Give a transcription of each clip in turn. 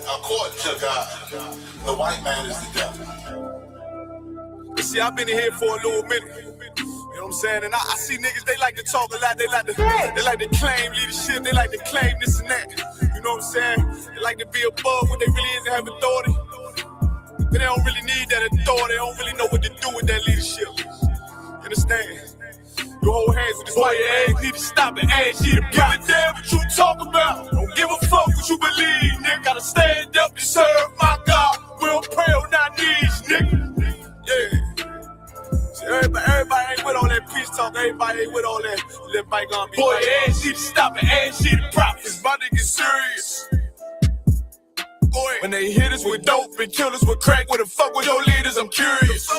According to God, the white man is the devil. See, I've been in here for a little minute. You know what I'm saying? And I see niggas, they like to talk a lot. They like to claim leadership. They like to claim this and that. You know what I'm saying? They like to be above what they really is and have authority. But they don't really need that authority. They don't really know what to do with that leadership. You understand? You hold hands with this white ass, need to stop and ask you to give a damn what you talk about. Don't give a fuck what you believe, nigga. Gotta stand up and serve my God. We don't pray on our knees, nigga. Yeah. See, everybody ain't with all that peace talk. Everybody ain't with all that bygone be. Boy, ask you to stop and ask you to profit. It's about to get serious. Boy, when they hit us with dope and kill us with crack, where the fuck with your leaders? I'm curious.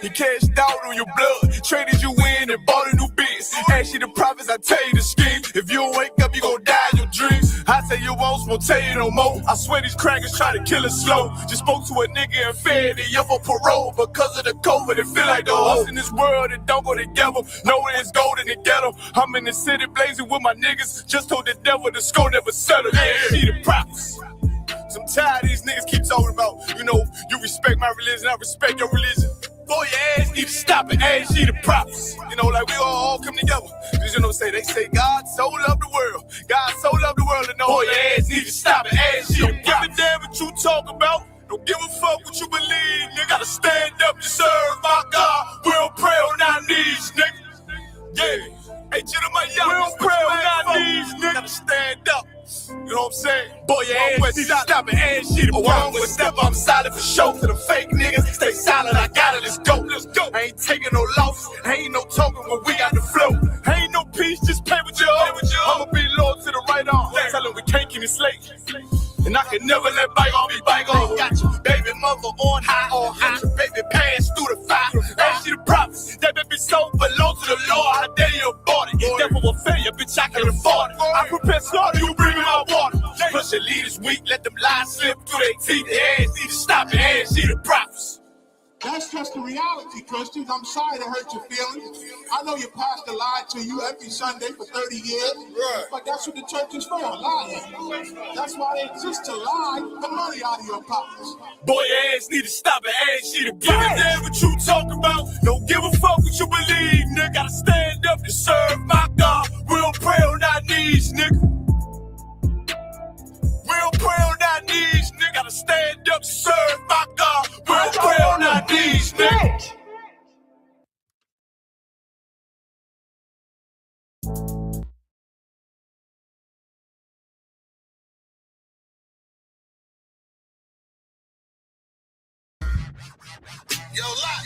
He cashed out on your blood, traded you in and bought a new biz. Ask you the prophets, I tell you the scheme. If you don't wake up, you gon' die in your dreams. I say you won't tell you no more. I swear these crackers try to kill us slow. Just spoke to a nigga and fed he up on parole because of the COVID. It feel like the host in this world that don't go together. Nowhere is gold in the ghetto. I'm in the city blazing with my niggas. Just told the devil the score never settled. Yeah, see the prophets. I'm tired of these niggas keep talking about, you know, you respect my religion, I respect your religion. Boy, your ass need to stop and ask you the prophets. You know, like we all come together. Cause you know, they say God so loved the world. God so loved the world, and know boy, your ass need to stop and ask you the prophets. Don't give a damn what you talk about. Don't give a fuck what you believe. Nigga, gotta stand up and serve my God. We don't pray on our knees, nigga. Yeah. Hey, gentlemen, y'all, we don't pray on our knees, nigga. Gotta stand up. You know what I'm saying? Boy, your ass need to stop and ask you to one step, I'm solid for show. To the fake niggas, stay silent, I got it, let's go. I ain't taking no loss, ain't no talking when we got the flow. Ain't no peace, just play with your own. I'ma be loyal to the right arm. Tell them we can't keep it slate. And I can never let bygone be bygone. Got your baby mother on high, got your baby pass through the fire. Ask you the prophets, that baby soul belong to the Lord. How dare you abort it? Devil will fail you, bitch, I can afford it. I prepare slaughter, you bring me my water. Plus your leaders weak, let them lies slip through their teeth. Their ass need to stop and ask you the prophets. That's just the reality, Christians. I'm sorry to hurt your feelings. I know your pastor lied to you every Sunday for 30 years, right. But that's what the church is for, lying. That's why they exist, to lie the money out of your pockets. Boy, your ass need to stop and ask you to give a damn what you talk about. Don't give a fuck what you believe, nigga. Gotta stand up and serve my God. We don't pray on our knees, nigga. We don't pray on our knees, nigga. Gotta stand up and serve my God. We don't pray on our knees, nigga. Yo, Lot.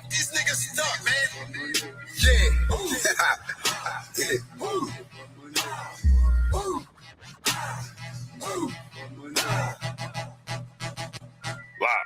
These niggas stuck, man. Yeah. Yeah. Ooh. Ooh. Ooh. Wow.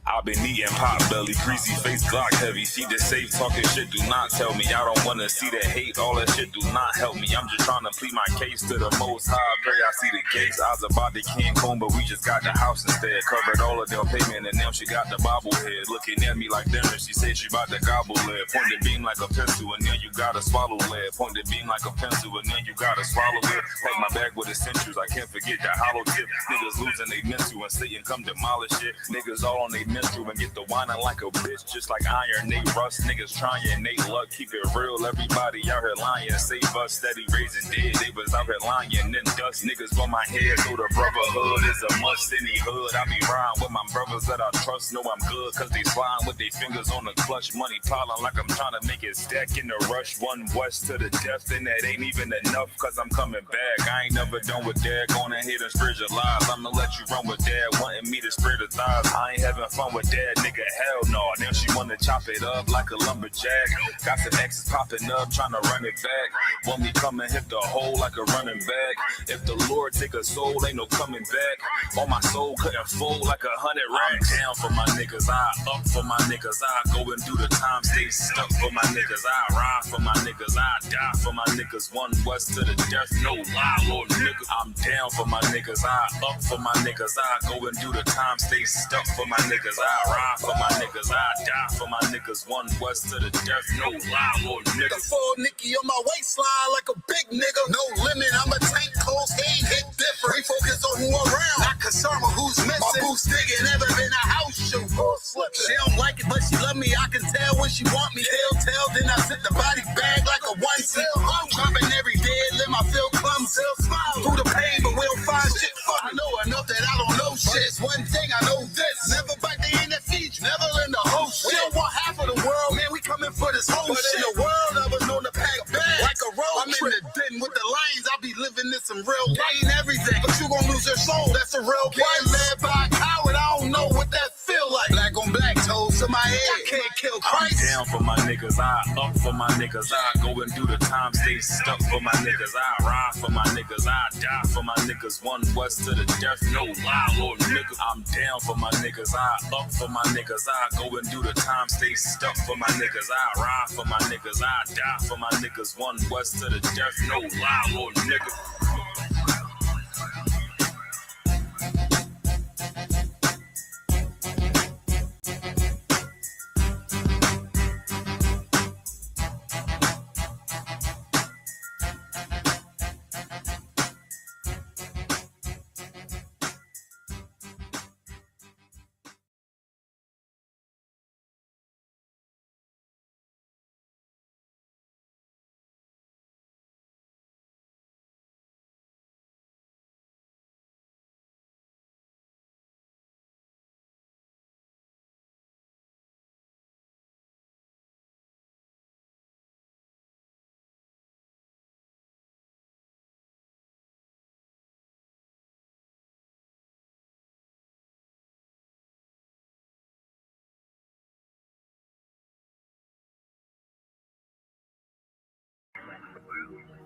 I've been eating pot belly, greasy face, Glock heavy. She just safe talking shit, do not tell me. I don't wanna see the hate, all that shit do not help me. I'm just trying to plead my case to the most high. Pray I see the gates. I was about to Cancun, but we just got the house instead. Covered all of their payment, and now she got the bobblehead. Looking at me like dinner, she said she about to gobble lead. Point the beam like a pencil, and then you gotta swallow lead. Point the beam like a pencil, and then you gotta swallow it. Pack my bag with essentials, I can't forget the hollow tip. Niggas losing they mental, and Satan come demolish it. Niggas all on they mental and get the whining like a bitch, just like iron, they rust. Niggas trying, they luck, keep it real. Everybody out here lying, save us, steady raising dead. They was out here lying, then dust. Niggas on my head, so the brotherhood is a must. Any hood, I be riding with my brothers that I trust. Know I'm good, cause they sliding with their fingers on the clutch. Money piling like I'm trying to make it stack in the rush. One west to the death, and that ain't even enough, cause I'm coming back. I ain't never done with dad, going ahead and spread your lies. I'ma let you run with dad, wanting me to spread the thighs. I ain't having fun with But that nigga, hell no. Now she wanna chop it up like a lumberjack. Got some exes popping up, trying to run it back. Want me come and hit the hole like a running back. If the Lord take a soul, ain't no coming back. On my soul couldn't fold like 100 racks. I'm down for my niggas, I up for my niggas. I go and do the time, stay stuck for my niggas. I ride for my niggas, I die for my niggas. One west to the death, no lie, Lord niggas. I'm down for my niggas, I up for my niggas. I go and do the time, stay stuck for my niggas. I ride for my niggas, I die for my niggas. One west to the death, no lie, Lord niggas. The full Nicky on my waistline like a big nigga. No limit, I'm a tank, cold stain, hit different. We focus on who around, not concerned with who's missing. My boots nigga never been a house shoe. She don't like it, but she love me. I can tell when she want me. Tell, then I sit the body bag like a onesie. I'm dropping every day, limb, I feel clumsy. Through the pain, but we don't find shit. I know enough that I don't know shit. It's one thing I know this. Never bite the end that feed you. Never learn the whole shit. We don't want half of the world, man. We coming for this whole shit. In the world, I was known to pack bags like a road I'm trip. In the den with the lions. I be living in some real gain everything, but you gon' lose your soul. That's a real game. Led by a coward. I don't know what that feel like. Black on black toes to my head. I can't kill Christ. I'm down for my niggas. I up for my niggas. I go and do the time, stay stuck for my niggas. I ride for my niggas. I die for my niggas. One west to the death, no lie, Lord niggas. I'm down for my niggas. I up for my niggas. I go and do the time, stay stuck for my niggas. I ride for my niggas. I die for my niggas. One west to the death, no lie, Lord niggas.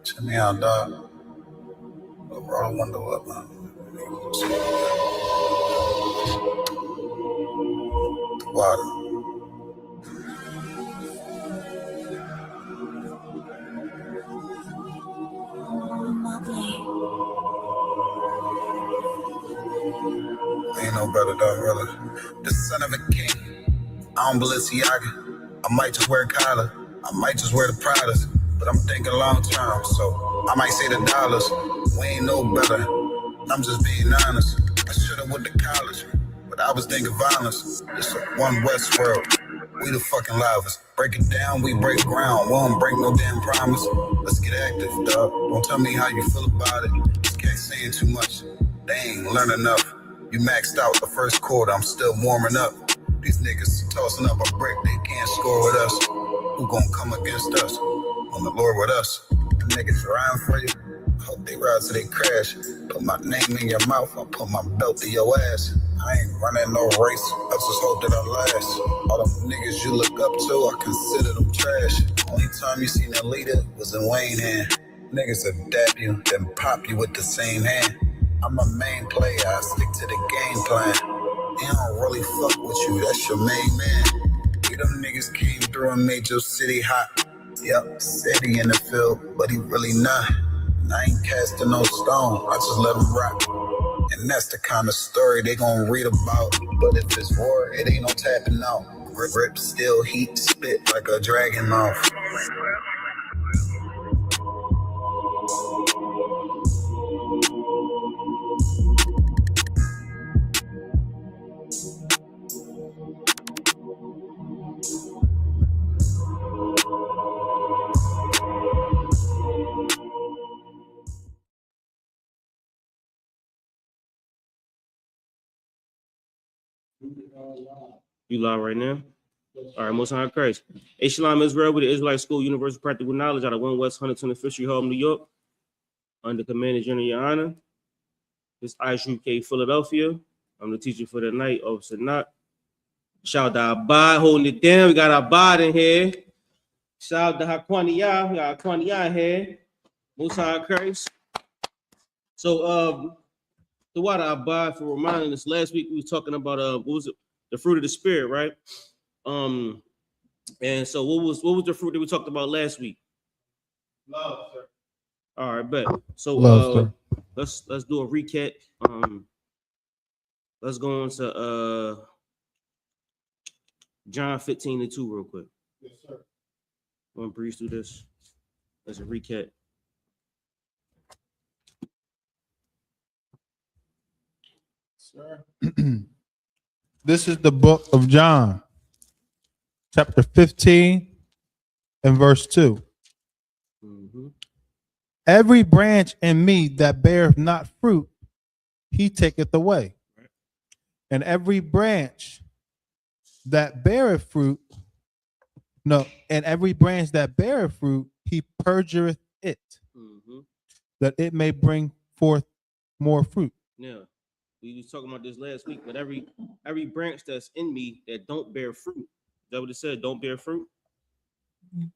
Check me out, dog. Roll the window up, man. Water. Ain't no better, dog, brother. The son of a king. I don't Balenciaga. I might just wear Kyla. I might just wear the Pradas. But I'm thinking long term, so I might say the dollars. We ain't no better. I'm just being honest. I should've went to college, but I was thinking violence. It's a one West world. We the fucking livest. Break it down, we break ground. We don't break no damn promise. Let's get active, dog. Don't tell me how you feel about it. This cat saying too much. They ain't learn enough. You maxed out the first quarter. I'm still warming up. These niggas tossing up a brick. They can't score with us. Who gon' come against us? On the Lord with us. The niggas riding for you. Hope they ride till they crash. Put my name in your mouth. I'll put my belt to your ass. I ain't running no race. I just hope that I last. All them niggas you look up to, I consider them trash. Only time you seen a leader was in Wayne hand. Niggas will dap you, then pop you with the same hand. I'm a main player. I stick to the game plan. They don't really fuck with you. That's your main man. You them niggas came through and made your city hot. Yep, said he in the field, but he really not. And I ain't casting no stone, I just let him rock. And that's the kind of story they gon' read about. But if it's war, it ain't no tapping out. Rip still heat, spit like a dragon mouth. You live right now? All right, Most High Christ. SHALAM Israel with the Israelite School, Universal Practical Knowledge out of 1 West 125th Street, Home, New York. Under Commander General YAHANNA. This I.S.U.P.K. Philadelphia. I'm the teacher for the night, Officer Knott. Shout out to Abad holding it down. We got Abad in here. Shout out to Haquania. We got Haquania here. Most High Christ. So the water Abad for reminding us. Last week we was talking about what was it? The fruit of the spirit, right? And so what was the fruit that we talked about last week? Love, sir. All right, bet. So Love, let's do a recap. Let's go on to John 15:2 real quick. Yes, sir. I'm gonna breeze through this as a recap. Sir. This is the book of John, chapter 15 and verse 2. Mm-hmm. Every branch in me that beareth not fruit, he taketh away. And every branch that beareth fruit, and every branch that beareth fruit, he purgeth it, that it may bring forth more fruit. Now, we was talking about this last week, but every branch that's in me that don't bear fruit, is that what it said? Don't bear fruit?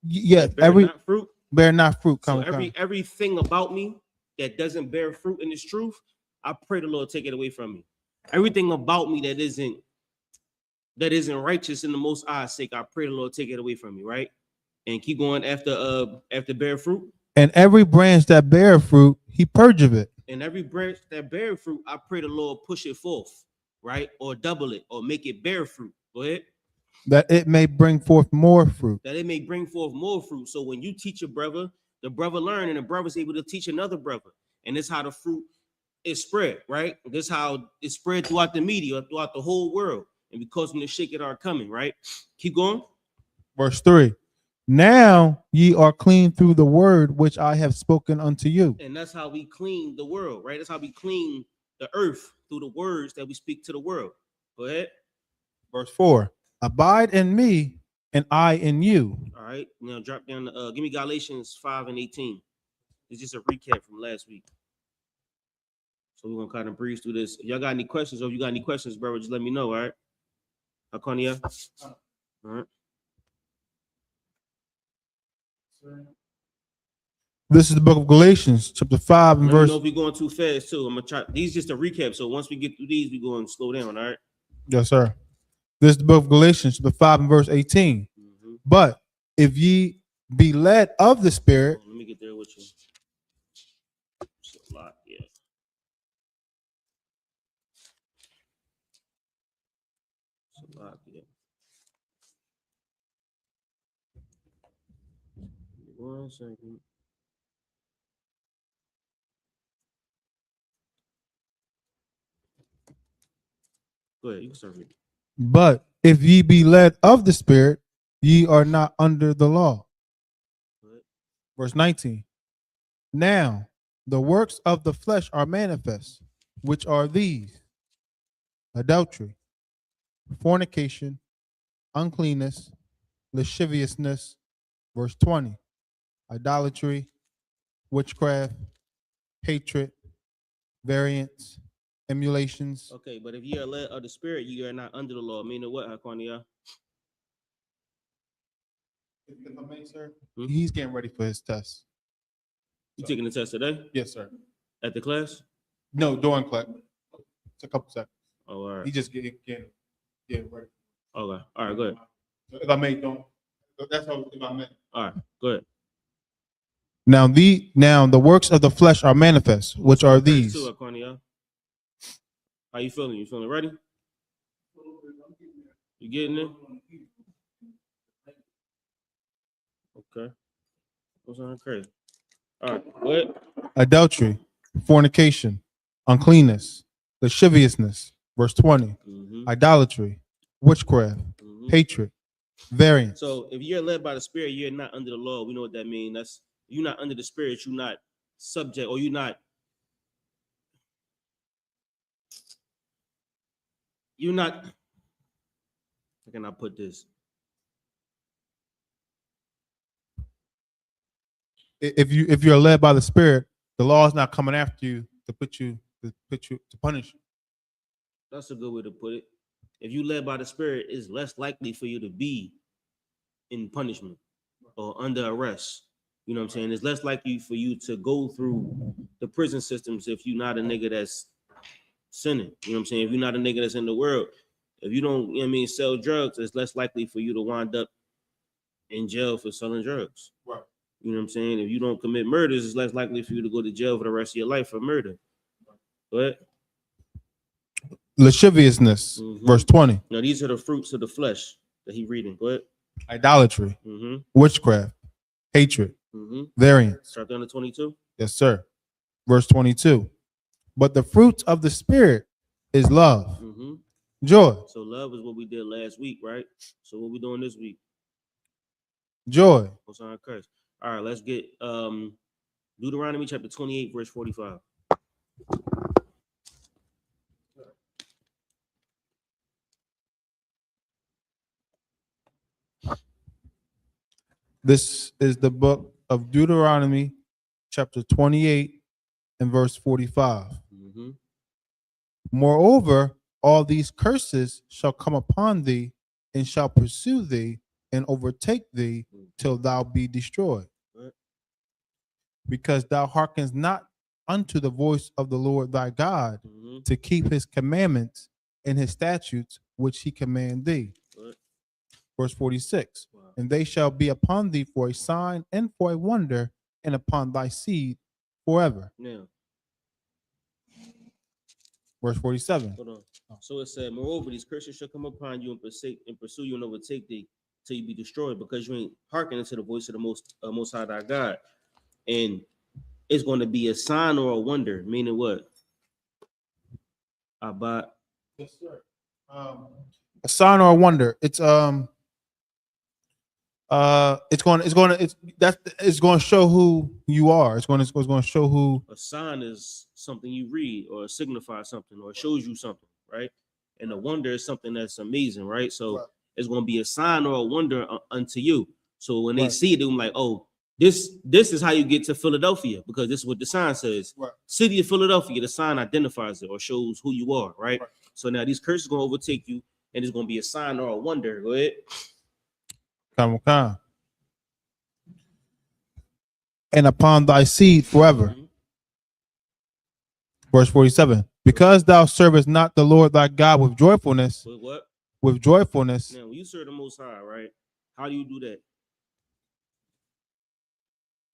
Yes, Not fruit. Bear not fruit. So everything about me that doesn't bear fruit in this truth, I pray the Lord take it away from me. Everything about me that isn't righteous in the Most High's sake, I pray the Lord take it away from me, right? And keep going after bear fruit. And every branch that bear fruit, he purgeth it. And every branch that bear fruit, I pray the Lord push it forth, right? Or double it, or make it bear fruit. Go ahead. That it may bring forth more fruit. That it may bring forth more fruit. So when you teach a brother, the brother learn, and the brother's able to teach another brother. And this is how the fruit is spread, right? This is how it's spread throughout the media, throughout the whole world. And because when the shake are coming, right? Keep going. Verse 3. Now ye are clean through the word which I have spoken unto you. And that's how we clean the world, right? That's how we clean the earth, through the words that we speak to the world. Go ahead. Verse 4. Abide in me, and I in you. All right. Now drop down. Give me Galatians 5:18. It's just a recap from last week. So we're gonna kind of breeze through this. If y'all got any questions, or if you got any questions, bro, just let me know. All right. Haquania. All right. This is the book of Galatians, chapter 5 and Let me verse. know if we're going too fast too. I'm gonna try. These just a recap. So once we get through these, we go and slow down. All right. Yes, sir. This is the book of Galatians, chapter 5 and verse 18. Mm-hmm. But if ye be led of the Spirit. Let me get there with you. It's a lot, yeah. It's a lot, yeah. 1 second. Go ahead, you can start reading. But if ye be led of the Spirit, ye are not under the law. Verse 19. Now the works of the flesh are manifest, which are these: adultery, fornication, uncleanness, lasciviousness. Verse 20. Idolatry, witchcraft, hatred, variance, emulations. Okay, but if you are led of the Spirit, you are not under the law. Meaning what, Haquania? Sir, he's getting ready for his test. You taking the test today? Yes, sir. At the class? No, during class. It's a couple seconds. Oh, all right. He just getting ready. Okay. All right, go ahead. If I may, don't. That's how if I may. All right, go ahead. Now the works of the flesh are manifest, which are these. How you feeling? You feeling ready? You getting it? Okay. What's on crazy? All right, what? Adultery, fornication, uncleanness, lasciviousness. Verse 20. Idolatry, witchcraft, hatred, variance. So if you're led by the Spirit, you're not under the law. We know what that means. That's you're not under the Spirit. You're not subject, or you're not. How can I put this? If you're led by the Spirit, the law is not coming after you to punish you. That's a good way to put it. If you led by the Spirit, it's less likely for you to be in punishment or under arrest. You know what I'm saying? It's less likely for you to go through the prison systems if you're not a nigga that's sinning. You know what I'm saying? If you're not a nigga that's in the world, if you don't, you know what I mean, sell drugs, it's less likely for you to wind up in jail for selling drugs. Right. You know what I'm saying? If you don't commit murders, it's less likely for you to go to jail for the rest of your life for murder. But Lasciviousness, verse 20. now these are the fruits of the flesh that he reading. Go ahead. Idolatry, witchcraft, hatred, variance. Start down to 22. Yes, sir. Verse 22. But the fruit of the Spirit is love, joy. So love is what we did last week, right? So what we doing this week? Joy. Most High Christ. All right, let's get Deuteronomy chapter 28, verse 45. This is the book of Deuteronomy, chapter 28 and verse 45. Moreover, all these curses shall come upon thee and shall pursue thee and overtake thee till thou be destroyed. Because thou hearkenest not unto the voice of the Lord thy God to keep his commandments and his statutes which he command thee. Verse 46. And they shall be upon thee for a sign and for a wonder, and upon thy seed forever. Now, verse 47. Hold on. So it said, moreover, these curses shall come upon you and pursue you and overtake thee till you be destroyed, because you ain't hearkening to the voice of the most high thy God. And it's going to be a sign or a wonder, meaning what? Abad. Yes, sir. A sign or a wonder. It's going to show who you are. It's going to show who. A sign is something you read or signifies something or shows you something, right? And a wonder is something that's amazing, right? So it's going to be a sign or a wonder unto you. So when they see it, they're like, oh, this is how you get to Philadelphia, because this is what the sign says. City of Philadelphia, the sign identifies it or shows who you are, right? So now these curses are going to overtake you, and it's going to be a sign or a wonder. Go ahead. Come. And upon thy seed forever. Verse 47. Because thou servest not the Lord thy God with joyfulness. With what? With joyfulness. Now, when you serve the Most High, right? How do you do that?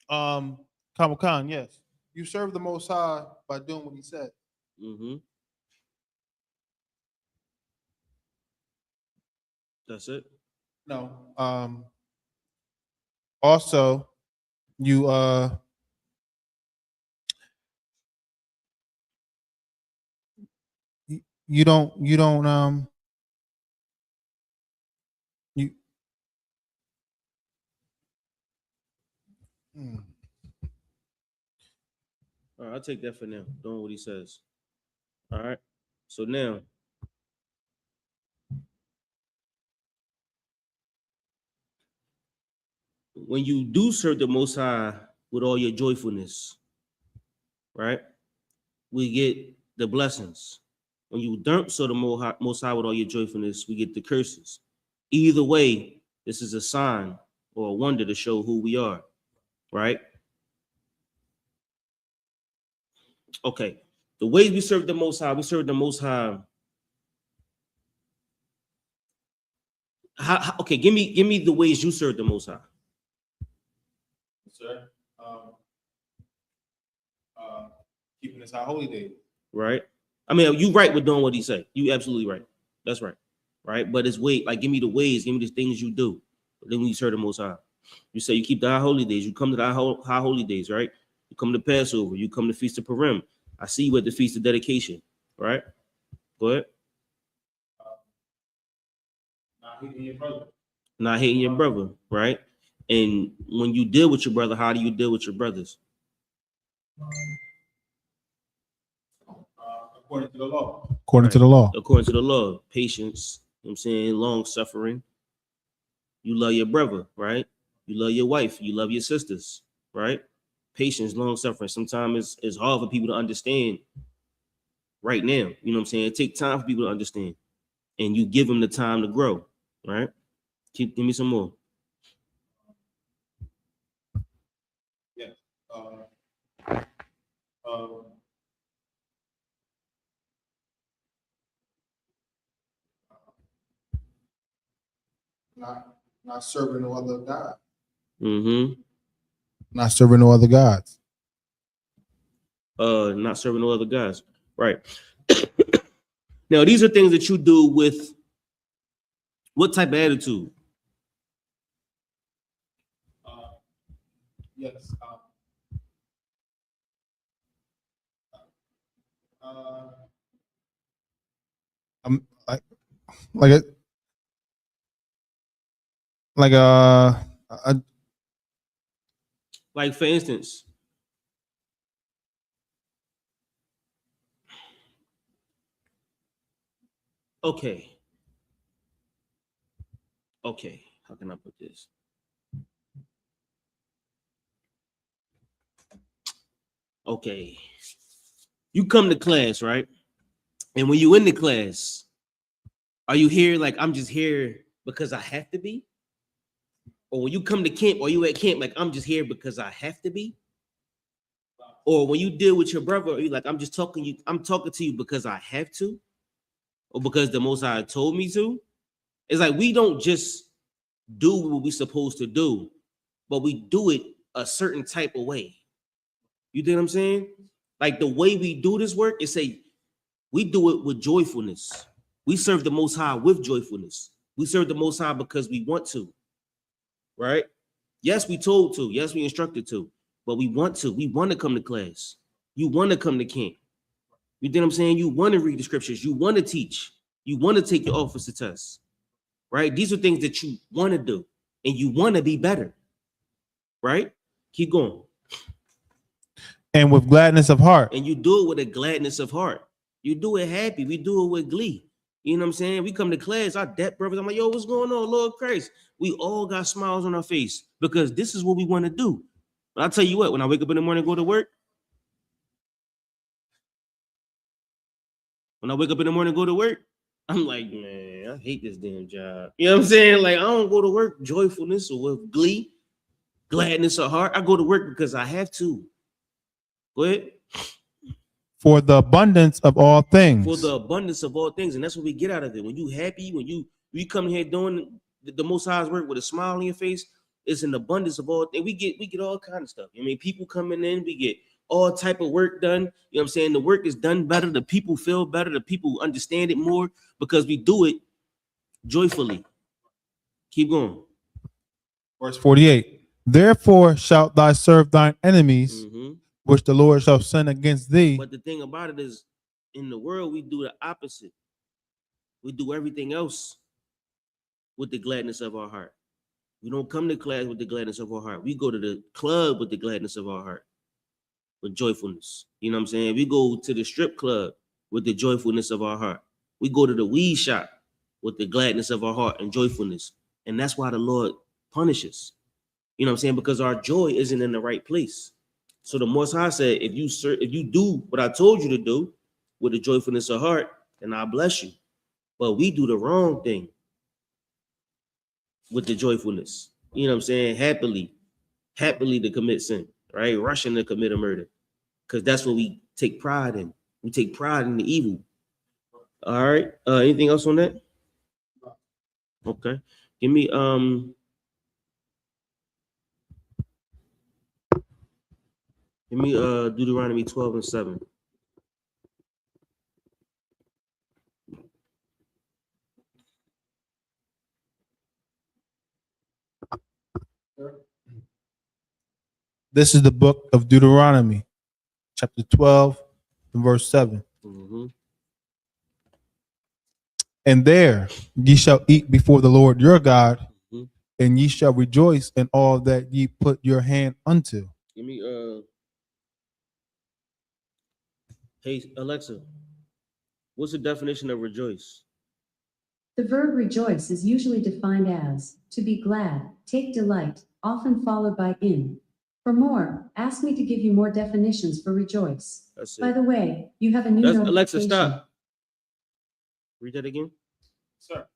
Khan, yes. You serve the Most High by doing what he said. That's it. No. Also, you don't All right, I'll take that for now. Doing what he says. All right. So now, when you do serve the Most High with all your joyfulness, right, we get the blessings. When you don't serve the Most High with all your joyfulness, we get the curses. Either way, this is a sign or a wonder to show who we are, right? Okay, the ways we serve the Most High, we serve the Most High. Okay, give me the ways you serve the Most High. Sir, keeping this high holy day. Right. I mean, you right with doing what he said. You absolutely right. That's right. Right. But it's give me the ways, give me the things you do. But then when you serve the Most High, you say you keep the high holy days. You come to the high holy days, right? You come to Passover. You come to Feast of Purim. I see you at the Feast of Dedication, right? Go ahead. Not hating your brother. Not hating your brother, right? And when you deal with your brother, how do you deal with your brothers? According to the law. According to the law. According to the law. Patience, you know what I'm saying, long suffering. You love your brother, right? You love your wife. You love your sisters, right? Patience, long suffering. Sometimes it's hard for people to understand right now. You know what I'm saying? It takes time for people to understand. and you give them the time to grow. Right? Give me some more. Yes. Not serving no other God. Mm-hmm. Not serving no other gods. Not serving no other guys. Right. Now, these are things that you do with what type of attitude? Yes. I'm Like, for instance, okay. How can I put this? Okay. You come to class, right? And when you in the class, are you here like I'm just here because I have to be? Or when you come to camp, or you at camp like I'm just here because I have to be? Or when you deal with your brother, are you like I'm talking to you because I have to? Or because the Most High told me to? It's like we don't just do what we're supposed to do, but we do it a certain type of way. You know what I'm saying? Like the way we do this work is say we do it with joyfulness. We serve the Most High with joyfulness. We serve the Most High because we want to, right? Yes, we told to. Yes, we instructed to, but we want to. We want to come to class. You want to come to camp. You know what I'm saying? You want to read the scriptures. You want to teach. You want to take your officer test, right? These are things that you want to do, and you want to be better, right? Keep going. And with gladness of heart. And you do it with a gladness of heart. You do it happy. We do it with glee. You know what I'm saying? We come to class, our debt brothers. I'm like, yo, what's going on, Lord Christ? We all got smiles on our face because this is what we want to do. But I'll tell you what, when I wake up in the morning and go to work, I'm like, man, I hate this damn job. You know what I'm saying? Like, I don't go to work joyfulness or with glee, gladness of heart. I go to work because I have to. Go ahead. For the abundance of all things. For the abundance of all things. And that's what we get out of it. When you happy, when you come here doing the Most High's work with a smile on your face, it's an abundance of all things. We get all kind of stuff. I mean, people coming in, we get all type of work done. You know what I'm saying? The work is done better. The people feel better. The people understand it more because we do it joyfully. Keep going. Verse 48. Therefore shalt thou serve thine enemies, which the Lord shall send against thee. But the thing about it is, in the world, we do the opposite. We do everything else with the gladness of our heart. We don't come to class with the gladness of our heart. We go to the club with the gladness of our heart, with joyfulness. You know what I'm saying? We go to the strip club with the joyfulness of our heart. We go to the weed shop with the gladness of our heart and joyfulness. And that's why the Lord punishes. You know what I'm saying? Because our joy isn't in the right place. So the Most High said, if you do what I told you to do with the joyfulness of heart, then I'll bless you. But we do the wrong thing with the joyfulness. You know what I'm saying? Happily to commit sin, right? Rushing to commit a murder. Because that's what we take pride in. We take pride in the evil. All right. Anything else on that? Okay. Give me Deuteronomy 12:7. This is the book of Deuteronomy, chapter 12, and verse 7. And there ye shall eat before the Lord your God, and ye shall rejoice in all that ye put your hand unto. Give me hey Alexa, what's the definition of rejoice? The verb rejoice is usually defined as to be glad, take delight, often followed by in. For more, ask me to give you more definitions for rejoice. By the way, you have a new notification. Alexa, stop. Read that again. Sir.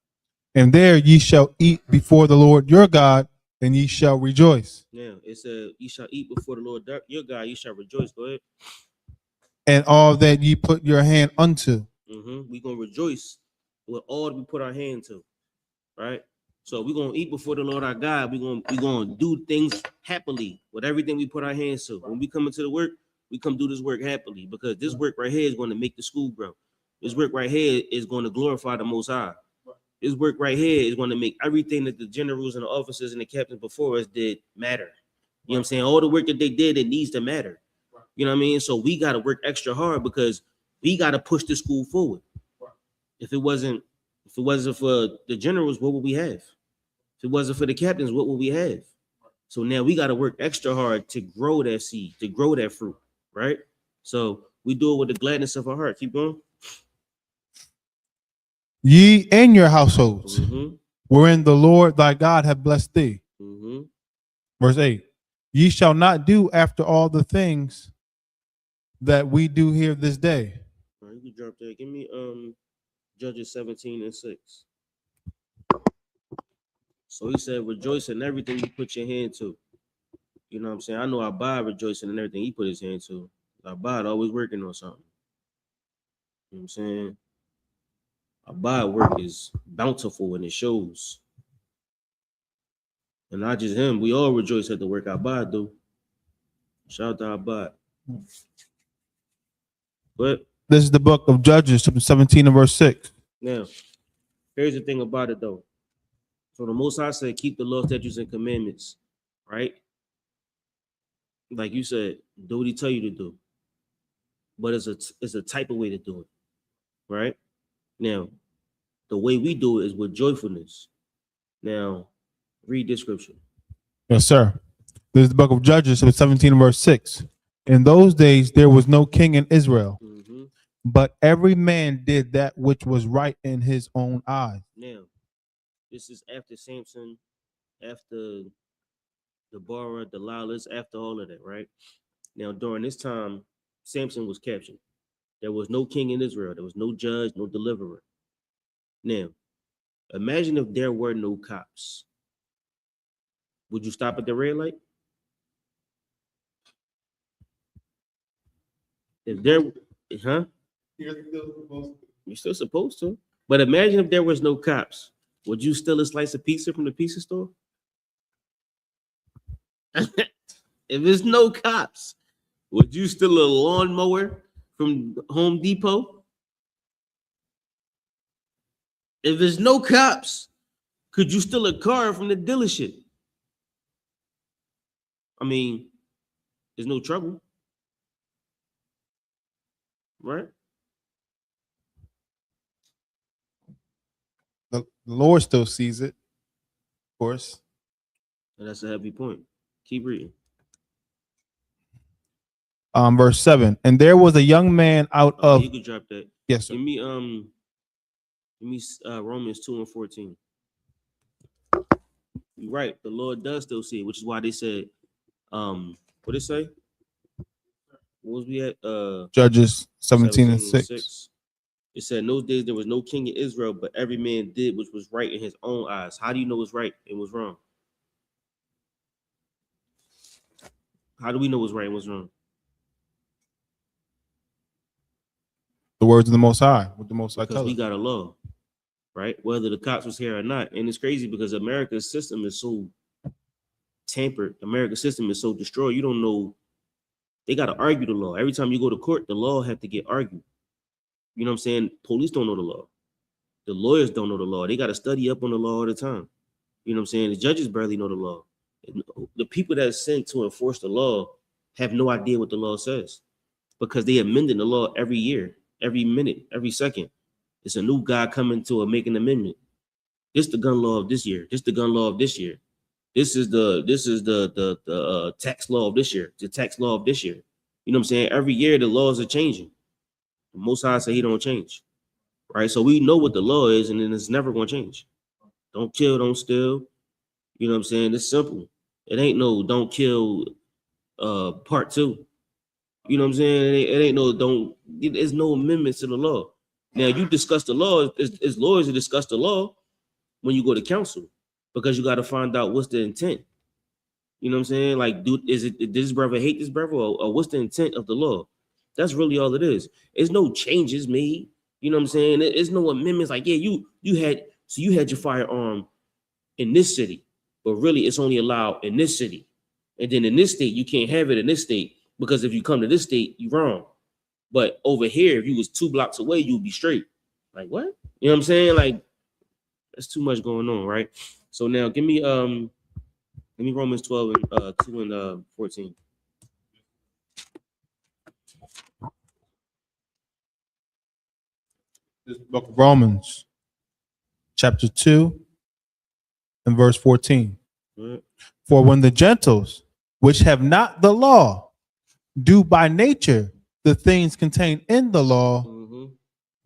And there ye shall eat before the Lord your God, and ye shall rejoice. Now it said, "You shall eat before the Lord your God. You shall rejoice." Go ahead. And all that ye put your hand unto. We gonna rejoice with all that we put our hand to, right? So we gonna eat before the Lord our God. We gonna do things happily with everything we put our hands to. When we come into the work, we come do this work happily because this work right here is going to make the school grow. This work right here is going to glorify the Most High. This work right here is going to make everything that the generals and the officers and the captains before us did matter. You know what I'm saying? All the work that they did, it needs to matter. You know what I mean? So we got to work extra hard because we got to push the school forward. If it wasn't for the generals, what would we have? If it wasn't for the captains, what would we have? So now we got to work extra hard to grow that seed, to grow that fruit, right? So we do it with the gladness of our heart. Keep going. Ye and your households, wherein the Lord thy God hath blessed thee. Verse 8. Ye shall not do after all the things that we do here this day. All right, you can drop that. Give me Judges 17:6. So he said, rejoice in everything you put your hand to. You know what I'm saying? I know Abba rejoicing in everything he put his hand to. Abba always working on something. You know what I'm saying? Abba work is bountiful and it shows. And not just him, we all rejoice at the work Abba do. Shout out to Abba. But this is the book of Judges, chapter 17 and verse 6. Now, here's the thing about it though. So the Most High said, keep the law, statutes, and commandments, right? Like you said, do what he tell you to do. But it's a type of way to do it, right? Now, the way we do it is with joyfulness. Now, read this scripture. Yes, sir. This is the book of Judges, chapter 17 and verse 6. In those days, there was no king in Israel, but every man did that which was right in his own eyes. Now, this is after Samson, after Deborah, Delilah, after all of that, right? Now, during this time, Samson was captured. There was no king in Israel. There was no judge, no deliverer. Now, imagine if there were no cops. Would you stop at the red light? If there, huh? You're still supposed to. But imagine if there was no cops. Would you steal a slice of pizza from the pizza store? If there's no cops, would you steal a lawnmower from Home Depot? If there's no cops, could you steal a car from the dealership? I mean, there's no trouble, right? The Lord still sees it, of course. And that's a heavy point. Keep reading. Verse 7. And there was a young man out of. You can drop that. Yes, sir. Give me Romans 2:14. You're right. The Lord does still see it, which is why they said, what did it say? What was we at? Judges 17 and 6. It said, in those days there was no king in Israel, but every man did which was right in his own eyes. How do you know what's right and what's wrong? How do we know what's right and what's wrong? The words of the Most High, what the Most High because tells we us. got a law, right? Whether the cops was here or not. And it's crazy because America's system is so tampered. America's system is so destroyed. You don't know. They got to argue the law. Every time you go to court, the law have to get argued. You know what I'm saying? Police don't know the law. The lawyers don't know the law. They got to study up on the law all the time. You know what I'm saying? The judges barely know the law. The people that are sent to enforce the law have no idea what the law says because they amend the law every year, every minute, every second. It's a new guy coming to make an amendment. This is the gun law of this year. This is the gun law of this year. This is the tax law of this year. The tax law of this year. You know what I'm saying? Every year the laws are changing. The Most High say he don't change, right? So we know what the law is, and then it's never going to change. Don't kill, don't steal. You know what I'm saying? It's simple. It ain't no don't kill part 2. You know what I'm saying? It ain't no don't. There's no amendments to the law. Now you discuss the law. It's lawyers to discuss the law when you go to counsel, because you got to find out what's the intent. You know what I'm saying? Like, did this brother hate this brother, or what's the intent of the law? That's really all it is. There's no changes made. You know what I'm saying? There's no amendments. Like, yeah, you had your firearm in this city, but really it's only allowed in this city. And then in this state, you can't have it in this state, because if you come to this state, you're wrong. But over here, if you was 2 blocks away, you'd be straight. Like, what? You know what I'm saying? Like, that's too much going on, right? So now give me Romans 12 and 2 and 14. This book of Romans, chapter 2 and verse 14. Right. For when the Gentiles, which have not the law, do by nature the things contained in the law,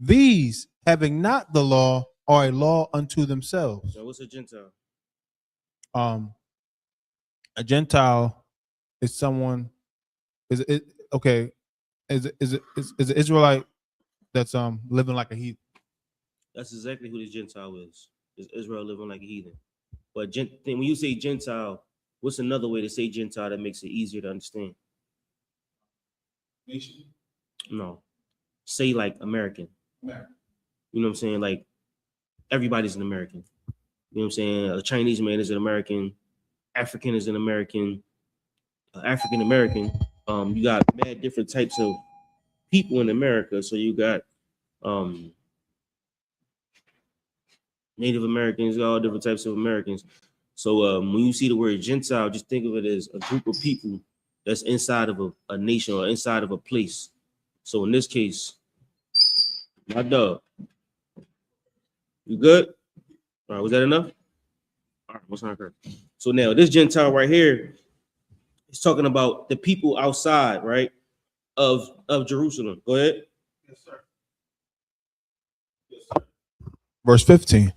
these, having not the law, are a law unto themselves. Now, what's a Gentile? A Gentile is someone. Is it okay? Is an Israelite that's living like a heathen? That's exactly who this Gentile is. Is Israel living like a heathen? But when you say Gentile, what's another way to say Gentile that makes it easier to understand? Nation. No, say like American. American. You know what I'm saying? Like, everybody's an American. You know what I'm saying? A Chinese man is an American. African is an American. African American. You got mad different types of people in America. So you got Native Americans, all different types of Americans. So when you see the word Gentile, just think of it as a group of people that's inside of a nation or inside of a place. So in this case, my dog. You good? All right, was that enough? All right, what's not good? So now this Gentile right here is talking about the people outside, right, of Jerusalem. Go ahead. Yes, sir. Yes, sir. Verse 15.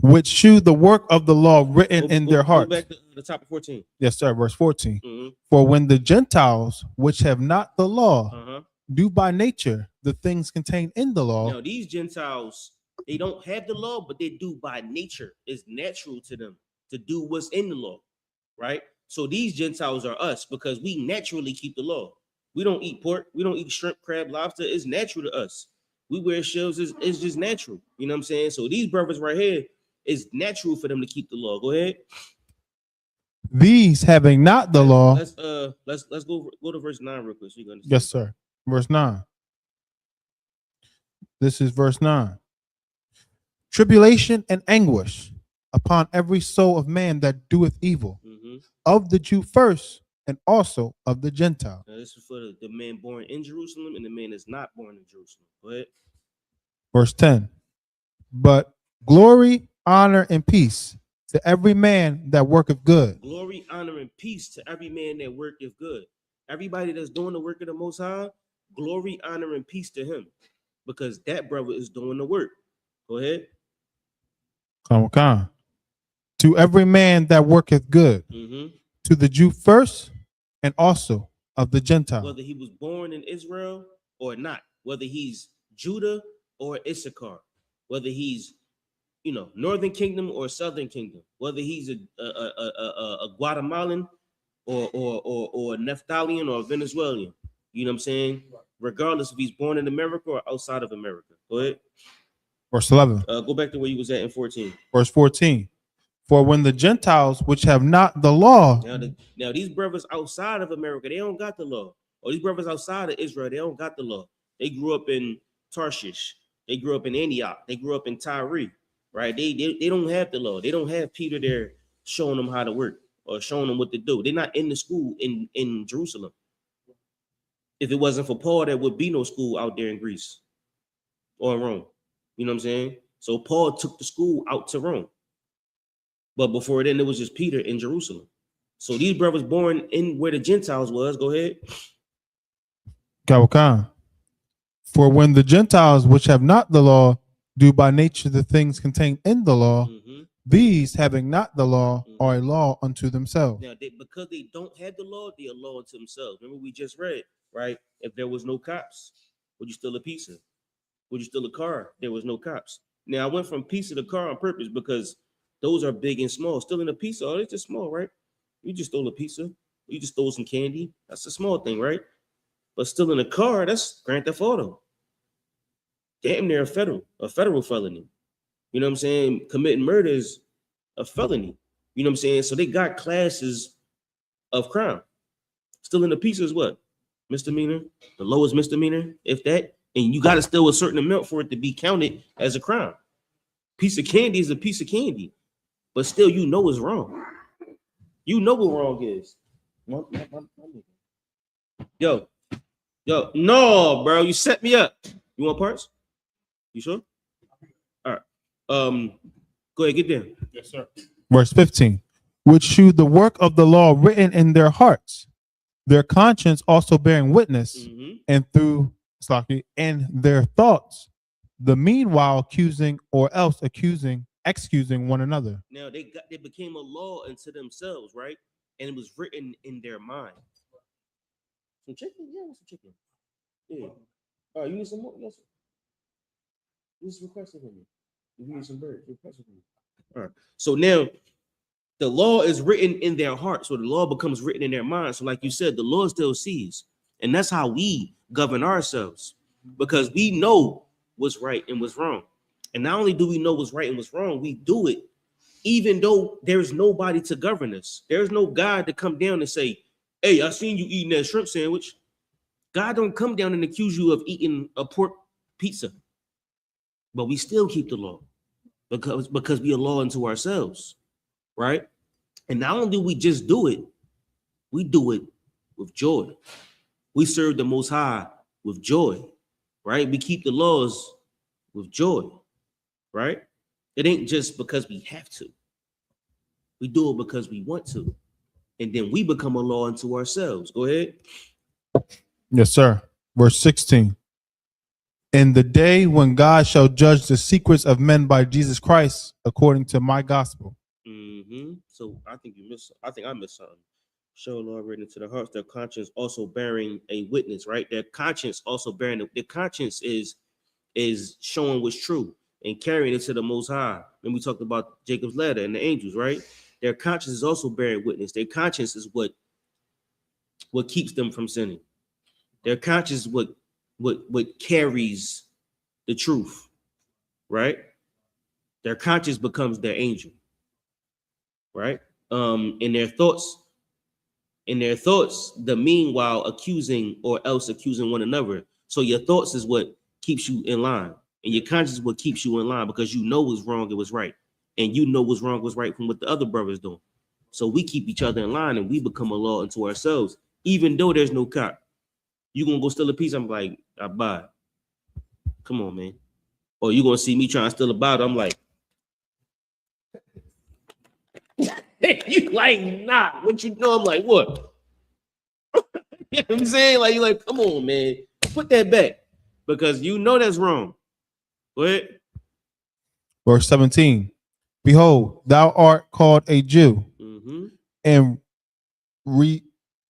Which shew the work of the law written in their hearts. Go back to the top of 14. Yes, sir. Verse 14. For when the Gentiles, which have not the law, do by nature the things contained in the law. Now, these Gentiles, they don't have the law, but they do by nature. It's natural to them to do what's in the law, right? So these Gentiles are us because we naturally keep the law. We don't eat pork. We don't eat shrimp, crab, lobster. It's natural to us. We wear shoes. It's just natural. You know what I'm saying? So these brothers right here, it's natural for them to keep the law. Go ahead. These having not the law. Let's go to verse 9 real quick so you can understand. Yes, sir. Verse 9. This is verse 9. Tribulation and anguish upon every soul of man that doeth evil, of the Jew first, and also of the Gentile. Now, this is for the man born in Jerusalem and the man that's not born in Jerusalem. Go ahead. Verse 10. But glory, honor, and peace to every man that worketh good. Glory, honor, and peace to every man that worketh good. Everybody that's doing the work of the Most High, glory, honor, and peace to him, because that brother is doing the work. Go ahead. Come on. To every man that worketh good, to the Jew first, and also of the Gentile. Whether he was born in Israel or not, whether he's Judah or Issachar, whether he's Northern Kingdom or Southern Kingdom, whether he's a Guatemalan or Naphtalian or Venezuelan, you know what I'm saying? Regardless if he's born in America or outside of America. Go ahead. Verse 11. Go back to where you was at in 14. Verse 14. For when the Gentiles, which have not the law. Now these brothers outside of America, they don't got the law. Or these brothers outside of Israel, they don't got the law. They grew up in Tarshish. They grew up in Antioch. They grew up in Tyre. Right? They don't have the law. They don't have Peter there showing them how to work or showing them what to do. They're not in the school in Jerusalem. If it wasn't for Paul, there would be no school out there in Greece or in Rome. You know what I'm saying? So Paul took the school out to Rome. But before then, it was just Peter in Jerusalem. So these brothers born in where the Gentiles was. Go ahead. Kawakan. For when the Gentiles, which have not the law, do by nature the things contained in the law, these, having not the law, are a law unto themselves. Now, because they don't have the law, they are law unto themselves. Remember, we just read, right? If there was no cops, would you steal a pizza? Would you steal a car? There was no cops. Now, I went from pizza to car on purpose because those are big and small. Stealing a pizza, oh, it's just small, right? You just stole a pizza. You just stole some candy. That's a small thing, right? But stealing a car, that's Grand Theft Auto. Damn near a federal felony. You know what I'm saying? Committing murder is a felony. You know what I'm saying? So they got classes of crime. Stealing a pizza is what? Misdemeanor, the lowest misdemeanor, if that. And you got to steal a certain amount for it to be counted as a crime. Piece of candy is a piece of candy, but still, you know it's wrong. You know what wrong is. Yo, no, bro, you set me up. You want parts? You sure? All right. Go ahead, get there. Yes, sir. Verse 15, which shew the work of the law written in their hearts, their conscience also bearing witness, and through and their thoughts, the meanwhile accusing or else excusing one another. Now they became a law unto themselves, right? And it was written in their mind. Some chicken? Yeah, some chicken. Yeah. All right, you need some more? Yes. This requested from me. You need some birds. Requested from me. All right. So now the law is written in their heart. So the law becomes written in their mind. So, like you said, the law still sees. And that's how we govern ourselves, because we know what's right and what's wrong. And not only do we know what's right and what's wrong, we do it even though there's nobody to govern us. There's no God to come down and say, hey, I seen you eating that shrimp sandwich. God don't come down and accuse you of eating a pork pizza. But we still keep the law because we are law unto ourselves, right? And not only do we just do it, we do it with joy. We serve the Most High with joy, right? We keep the laws with joy, right? It ain't just because we have to. We do it because we want to. And then we become a law unto ourselves. Go ahead. Yes, sir. Verse 16. In the day when God shall judge the secrets of men by Jesus Christ, according to my gospel. So I think I missed something. Show law written into the hearts, their conscience also bearing a witness, right? Their conscience also bearing their conscience is showing what's true and carrying it to the Most High. And we talked about Jacob's ladder and the angels, right? Their conscience is also bearing witness. Their conscience is what keeps them from sinning. Their conscience is what carries the truth, right? Their conscience becomes their angel, right? In their thoughts, the meanwhile accusing or else accusing one another. So your thoughts is what keeps you in line, and your conscience is what keeps you in line, because you know what's wrong and what's right, and you know what's wrong was right from what the other brothers doing. So we keep each other in line, and we become a law unto ourselves, even though there's no cop. You gonna go steal a piece? I'm like, I buy it. Come on, man. Or you gonna see me trying to steal a bottle? I'm like, you like, nah. What you know? I'm like, what? You know what I'm saying? Like, you're like, come on, man. Put that back, because you know that's wrong. Go ahead. Verse 17. Behold, thou art called a Jew, and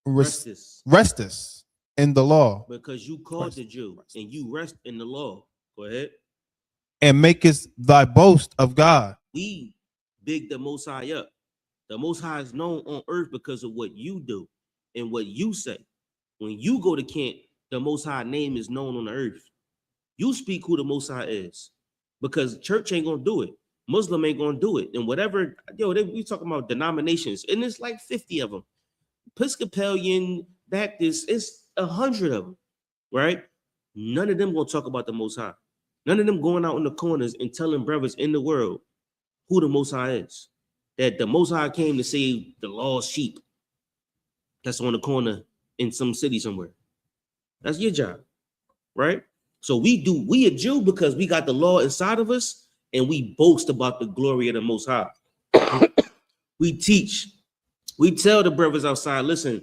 restest in the law. Because you called the Jew and you rest in the law. Go ahead. And makest thy boast of God. We big the Most High up. The Most High is known on earth because of what you do and what you say. When you go to camp, the Most High name is known on the earth. You speak who the Most High is, because church ain't gonna do it. Muslim ain't gonna do it. And whatever, we talking about denominations, and it's like 50 of them. Episcopalian, Baptist, it's 100 of them, right? None of them gonna talk about the Most High. None of them going out in the corners and telling brothers in the world who the Most High is. That the Most High came to save the lost sheep that's on the corner in some city somewhere. That's your job, right? So we a Jew because we got the law inside of us, and we boast about the glory of the Most High. We teach. We tell the brothers outside, listen,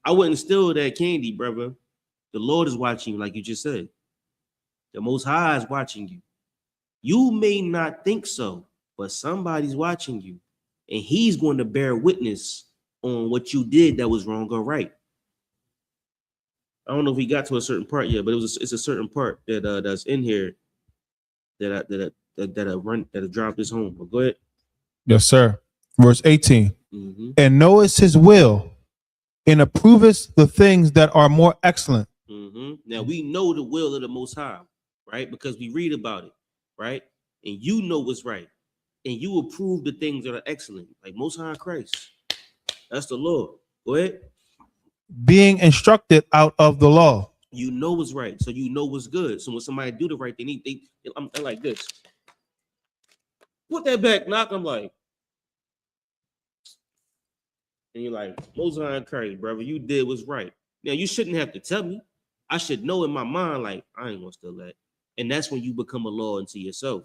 I wouldn't steal that candy, brother. The Lord is watching you, like you just said. The Most High is watching you. You may not think so, but somebody's watching you, and he's going to bear witness on what you did that was wrong or right. I don't know if we got to a certain part yet, but it's a certain part that that's in here that drive this home. But go ahead. Yes, sir. Verse 18. Mm-hmm. And knowest his will, and approvest the things that are more excellent. Mm-hmm. Now we know the will of the Most High, right? Because we read about it, right? And you know what's right, and you approve the things that are excellent, like Most High Christ. That's the Lord. Go ahead. Being instructed out of the law. You know what's right, so you know what's good. So when somebody do the right thing, I'm like this. Put that back, knock. I'm like, and you're like, Most High Christ, brother, you did what's right. Now you shouldn't have to tell me. I should know in my mind, like, I ain't gonna steal that. And that's when you become a law unto yourself.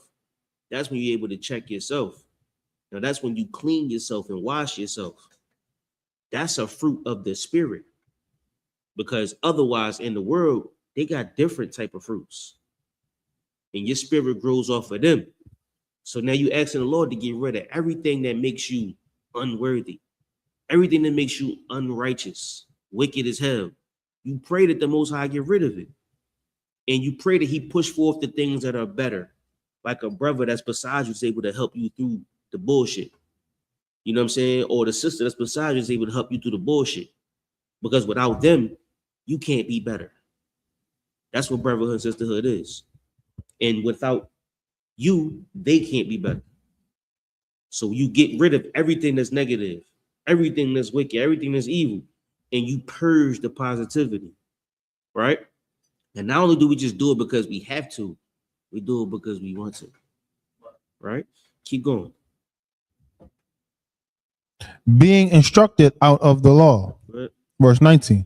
That's when you're able to check yourself. Now that's when you clean yourself and wash yourself. That's a fruit of the spirit. Because otherwise in the world, they got different type of fruits. And your spirit grows off of them. So now you asking the Lord to get rid of everything that makes you unworthy. Everything that makes you unrighteous, wicked as hell. You pray that the Most High get rid of it. And you pray that he push forth the things that are better. Like a brother that's beside you is able to help you through the bullshit. You know what I'm saying? Or the sister that's beside you is able to help you through the bullshit. Because without them, you can't be better. That's what brotherhood and sisterhood is. And without you, they can't be better. So you get rid of everything that's negative, everything that's wicked, everything that's evil, and you purge the positivity, right? And not only do we just do it because we have to, we do it because we want to, right? Keep going. Being instructed out of the law. Right. Verse 19.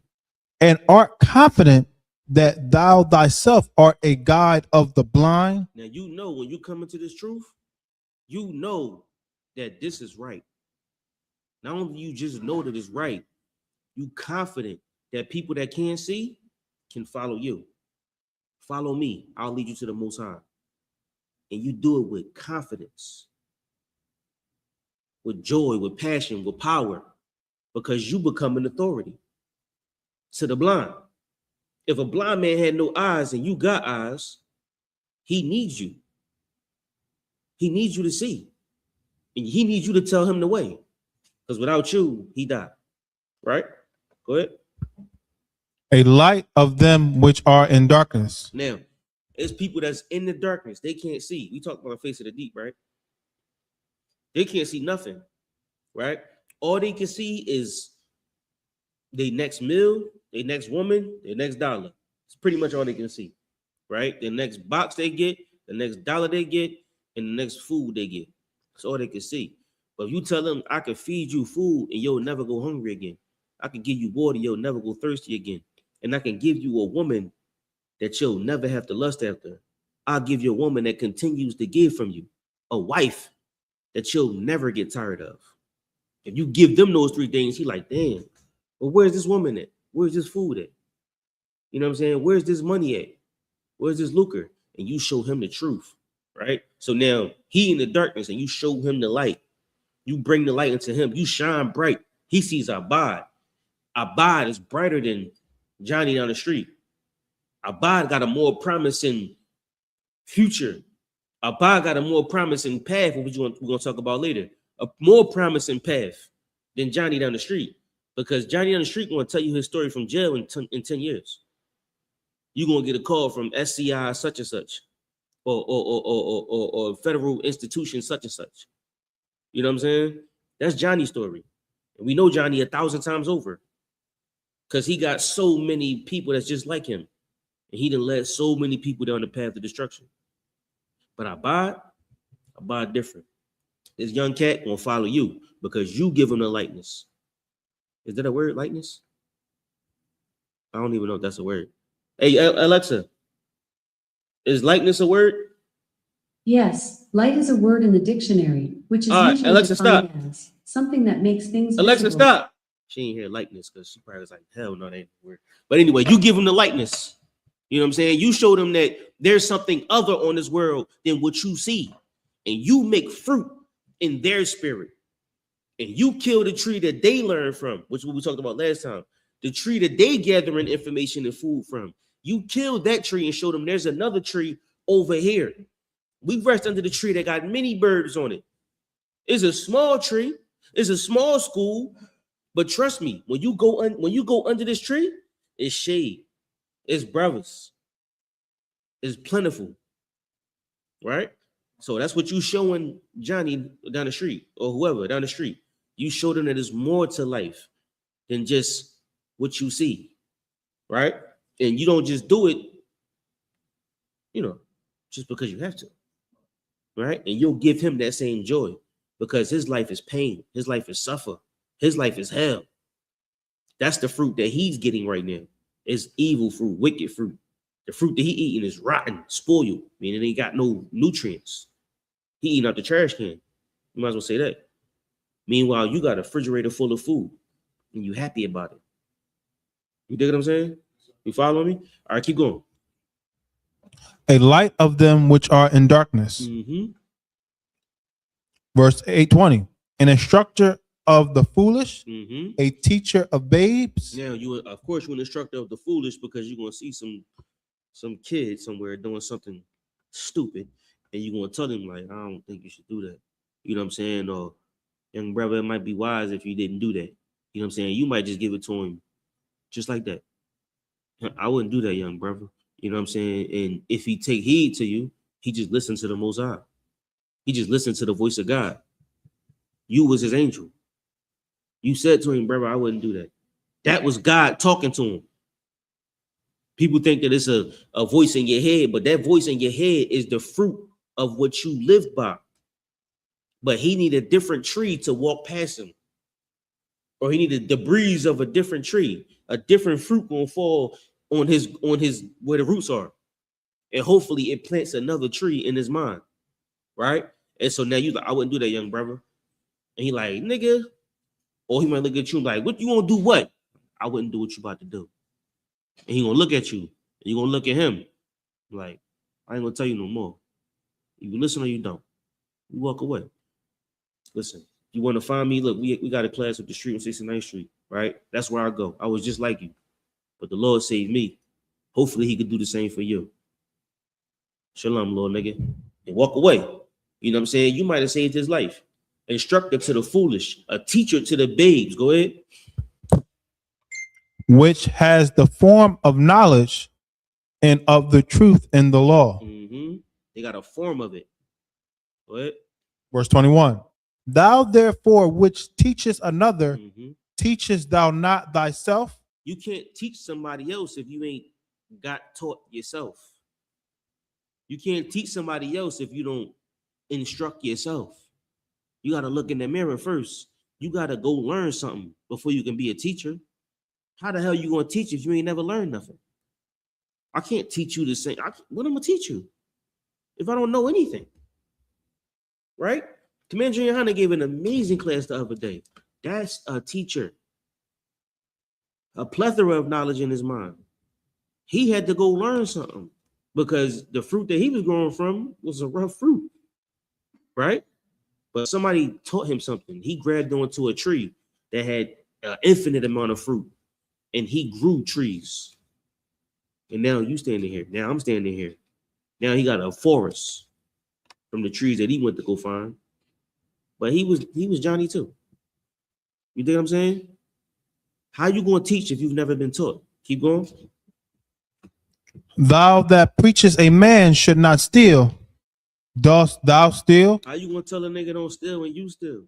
And art confident that thou thyself art a guide of the blind. Now, you know, when you come into this truth, you know that this is right. Not only do you just know that it's right, you confident that people that can't see can follow you. Follow me. I'll lead you to the Most High. And you do it with confidence, with joy, with passion, with power, because you become an authority to the blind. If a blind man had no eyes and you got eyes, he needs you. He needs you to see. And he needs you to tell him the way. Because without you, he died. Right? Go ahead. A light of them which are in darkness. Now, it's people that's in the darkness. They can't see. We talk about the face of the deep, right? They can't see nothing, right? All they can see is their next meal, their next woman, their next dollar. It's pretty much all they can see, right? The next box they get, the next dollar they get, and the next food they get. That's all they can see. But if you tell them, I can feed you food and you'll never go hungry again. I can give you water, you'll never go thirsty again. And I can give you a woman that you'll never have to lust after. I'll give you a woman that continues to give from you. A wife that you'll never get tired of. If you give them those three things, he like, damn, well, where's this woman at? Where's this food at? You know what I'm saying? Where's this money at? Where's this lucre? And you show him the truth, right? So now he in the darkness and you show him the light. You bring the light into him. You shine bright. He sees Abad. Abad is brighter than Johnny down the street. Abad got a more promising future. Abad got a more promising path, which we're going to talk about later. A more promising path than Johnny down the street. Because Johnny down the street going to tell you his story from jail in 10 years. You're going to get a call from SCI such and such. Or federal institution such and such. You know what I'm saying? That's Johnny's story. And we know Johnny 1,000 times over. Because he got so many people that's just like him. And he done led so many people down the path of destruction. But Abad different. This young cat gonna follow you because you give him the likeness. Is that a word, likeness? I don't even know if that's a word. Hey, Alexa, is likeness a word? Yes, light is a word in the dictionary, which is usually Alexa, defined stop. as something that makes things Alexa, visible. stop. She ain't hear likeness because she probably was like, hell no, that ain't a word. But anyway, you give him the likeness. You know what I'm saying? You show them that there's something other on this world than what you see. And you make fruit in their spirit. And you kill the tree that they learn from, which is what we talked about last time. The tree that they gathering information and food from. You kill that tree and show them there's another tree over here. We rest under the tree that got many birds on it. It's a small tree. It's a small school. But trust me, when you go under this tree, it's shade. It's brothers. It's plentiful. Right? So that's what you showing Johnny down the street or whoever down the street. You show them that there's more to life than just what you see. Right? And you don't just do it, just because you have to. Right? And you'll give him that same joy because his life is pain. His life is suffer. His life is hell. That's the fruit that he's getting right now. It's evil fruit, wicked fruit. The fruit that he eating is rotten, spoiled, meaning it ain't got no nutrients. He eating out the trash can. You might as well say that. Meanwhile, you got a refrigerator full of food and you happy about it. You dig what I'm saying? You follow me? All right, keep going. A light of them which are in darkness. Mm-hmm. Verse 820. An instructor of the foolish, Mm-hmm. a teacher of babes. Now, of course, you're an instructor of the foolish because you're going to see some kid somewhere doing something stupid and you're going to tell them, like, I don't think you should do that. You know what I'm saying? Or, young brother, it might be wise if you didn't do that. You know what I'm saying? You might just give it to him just like that. I wouldn't do that, young brother. You know what I'm saying? And if he take heed to you, he just listened to the Most High. He just listened to the voice of God. You was his angel. You said to him, brother, I wouldn't do that. That was God talking to him. People think that it's a voice in your head, but that voice in your head is the fruit of what you live by. But he needed a different tree to walk past him. Or he needed the breeze of a different tree. A different fruit gonna fall on his where the roots are. And hopefully it plants another tree in his mind. Right? And so now you like, I wouldn't do that, young brother. And he like, nigga. Or he might look at you like, what you gonna do what? I wouldn't do what you about to do. And he gonna look at you. And you gonna look at him. Like, I ain't gonna tell you no more. You listen or you don't. You walk away. Listen, you want to find me? Look, we got a class with the street on 69th Street, right? That's where I go. I was just like you. But the Lord saved me. Hopefully he could do the same for you. Shalom, Lord, nigga. And walk away. You know what I'm saying? You might have saved his life. Instructor to the foolish, a teacher to the babes. Go ahead. Which has the form of knowledge and of the truth in the law. Mm-hmm. They got a form of it. Go ahead. Verse 21. Thou therefore which teachest another, Mm-hmm. teachest thou not thyself? You can't teach somebody else if you ain't got taught yourself. You can't teach somebody else if you don't instruct yourself. You got to look in the mirror first. You got to go learn something before you can be a teacher. How the hell you going to teach if you ain't never learned nothing? I can't teach you the same. What am I going to teach you if I don't know anything? Right? Commander YAHANNA gave an amazing class the other day. That's a teacher. A plethora of knowledge in his mind. He had to go learn something because the fruit that he was growing from was a rough fruit. Right? But somebody taught him something. He grabbed onto a tree that had an infinite amount of fruit, and he grew trees. And now you standing here. Now I'm standing here. Now he got a forest from the trees that he went to go find. But he was Johnny too. You think what I'm saying? How you going to teach if you've never been taught? Keep going. Thou that preachest a man should not steal, dost thou steal? How you going to tell a nigga don't steal when you steal?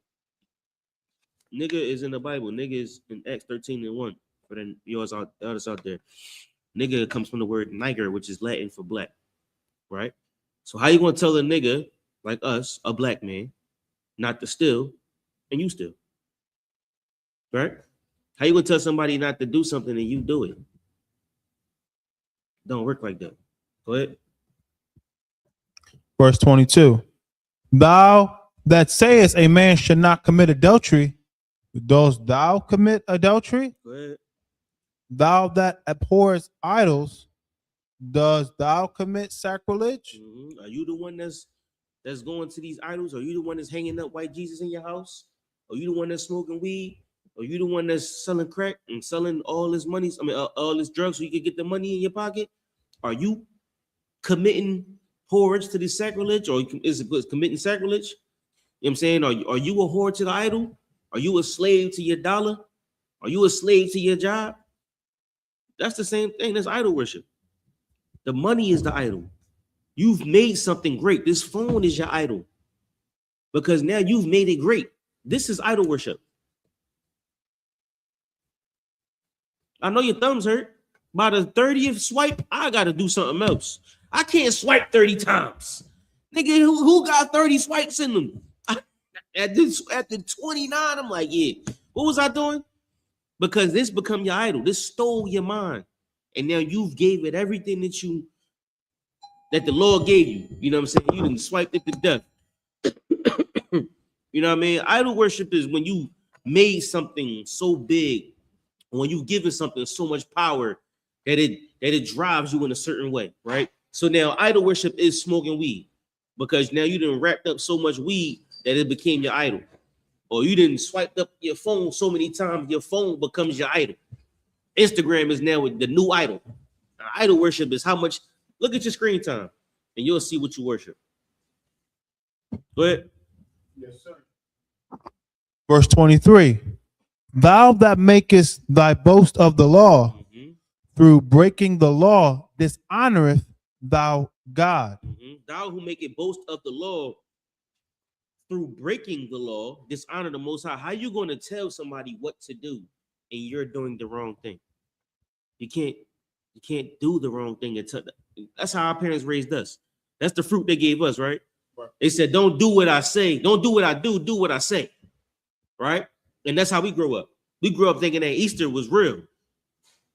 Nigga is in the Bible. Nigga is in Acts 13:1. For then yours out, others out there. Nigga comes from the word niger, which is Latin for black. Right? So how you going to tell a nigga like us, a black man, not to steal, and you steal? Right? How you gonna tell somebody not to do something and you do it? Don't work like that. Go ahead. Verse 22. Thou that sayest a man should not commit adultery, dost thou commit adultery? Go ahead. Thou that abhors idols, dost thou commit sacrilege? Mm-hmm. Are you the one that's going to these idols? Are you the one that's hanging up white Jesus in your house? Are you the one that's smoking weed? Are you the one that's selling crack and selling all this money? All this drugs so you can get the money in your pocket? Are you committing whores to the sacrilege, or is it committing sacrilege? You know what I'm saying? Are you a whore to the idol? Are you a slave to your dollar? Are you a slave to your job? That's the same thing. That's idol worship. The money is the idol. You've made something great. This phone is your idol because now you've made it great. This is idol worship. I know your thumbs hurt. By the 30th swipe, I got to do something else. I can't swipe 30 times. Nigga, who got 30 swipes in them? At the 29, I'm like, yeah. What was I doing? Because this become your idol. This stole your mind. And now you've gave it everything that the Lord gave you. You know what I'm saying? You didn't swipe it to death. You know what I mean? Idol worship is when you made something so big, when you've given something so much power that it drives you in a certain way, right? So now idol worship is smoking weed because now you done wrapped up so much weed that it became your idol. Or you didn't swipe up your phone so many times, your phone becomes your idol. Instagram is now the new idol. Now, idol worship is how much, look at your screen time and you'll see what you worship. Go ahead. Yes, sir. Verse 23. Thou that makest thy boast of the law, through breaking the law, dishonoreth thou God. Thou who make a boast of the law, through breaking the law, dishonor the Most High. How you going to tell somebody what to do and you're doing the wrong thing? You can't do the wrong thing until that's how our parents raised us. That's the fruit they gave us, right? They said, don't do what I say, don't do what I do what I say. Right? And that's how we grew up. We grew up thinking that Easter was real.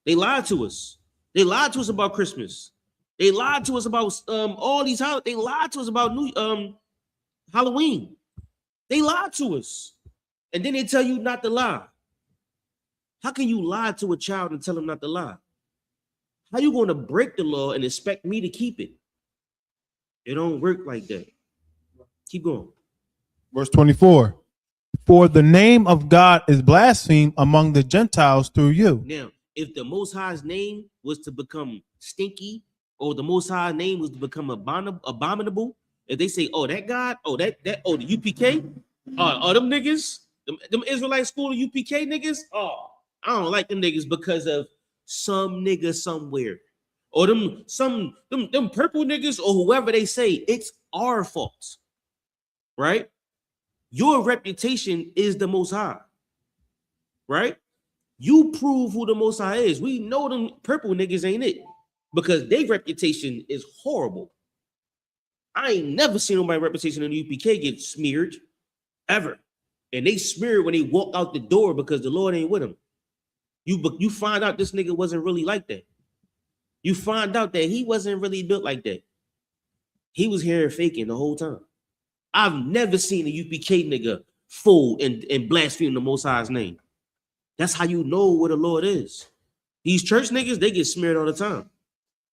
They lied to us. They lied to us about Christmas. They lied to us about all these holidays. They lied to us about Halloween. They lied to us. And then they tell you not to lie. How can you lie to a child and tell them not to lie? How you going to break the law and expect me to keep it? It don't work like that. Keep going. Verse 24. For the name of God is blasphemed among the Gentiles through you. Now, if the Most High's name was to become stinky, or the Most High's name was to become abominable, if they say, oh, that God, oh, the U.P.K, oh, them niggas, them Israelite school U.P.K niggas, oh, I don't like them niggas because of some nigga somewhere. Or them purple niggas or whoever they say, it's our fault. Right? Your reputation is the Most High. Right? You prove who the Most High is. We know them purple niggas ain't it because their reputation is horrible. I ain't never seen nobody's reputation in the UPK get smeared ever. And they smear when they walk out the door because the Lord ain't with them. You find out this nigga wasn't really like that. You find out that he wasn't really built like that. He was here faking the whole time. I've never seen a UPK nigga fool and blaspheme the Most High's name. That's how you know what the Lord is. These church niggas, they get smeared all the time.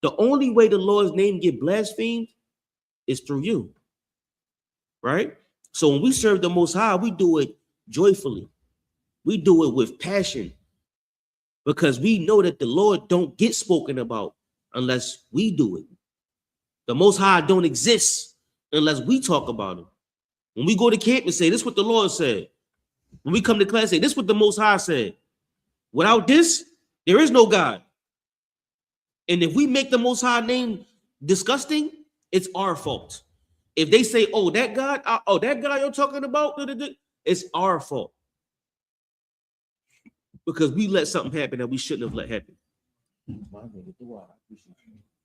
The only way the Lord's name get blasphemed is through you. Right? So when we serve the Most High, we do it joyfully. We do it with passion. Because we know that the Lord don't get spoken about unless we do it. The Most High don't exist unless we talk about him. When we go to camp and say, this is what the Lord said. When we come to class, say, this is what the Most High said. Without this, there is no God. And if we make the Most High name disgusting, it's our fault. If they say, oh, that God you're talking about, it's our fault. Because we let something happen that we shouldn't have let happen.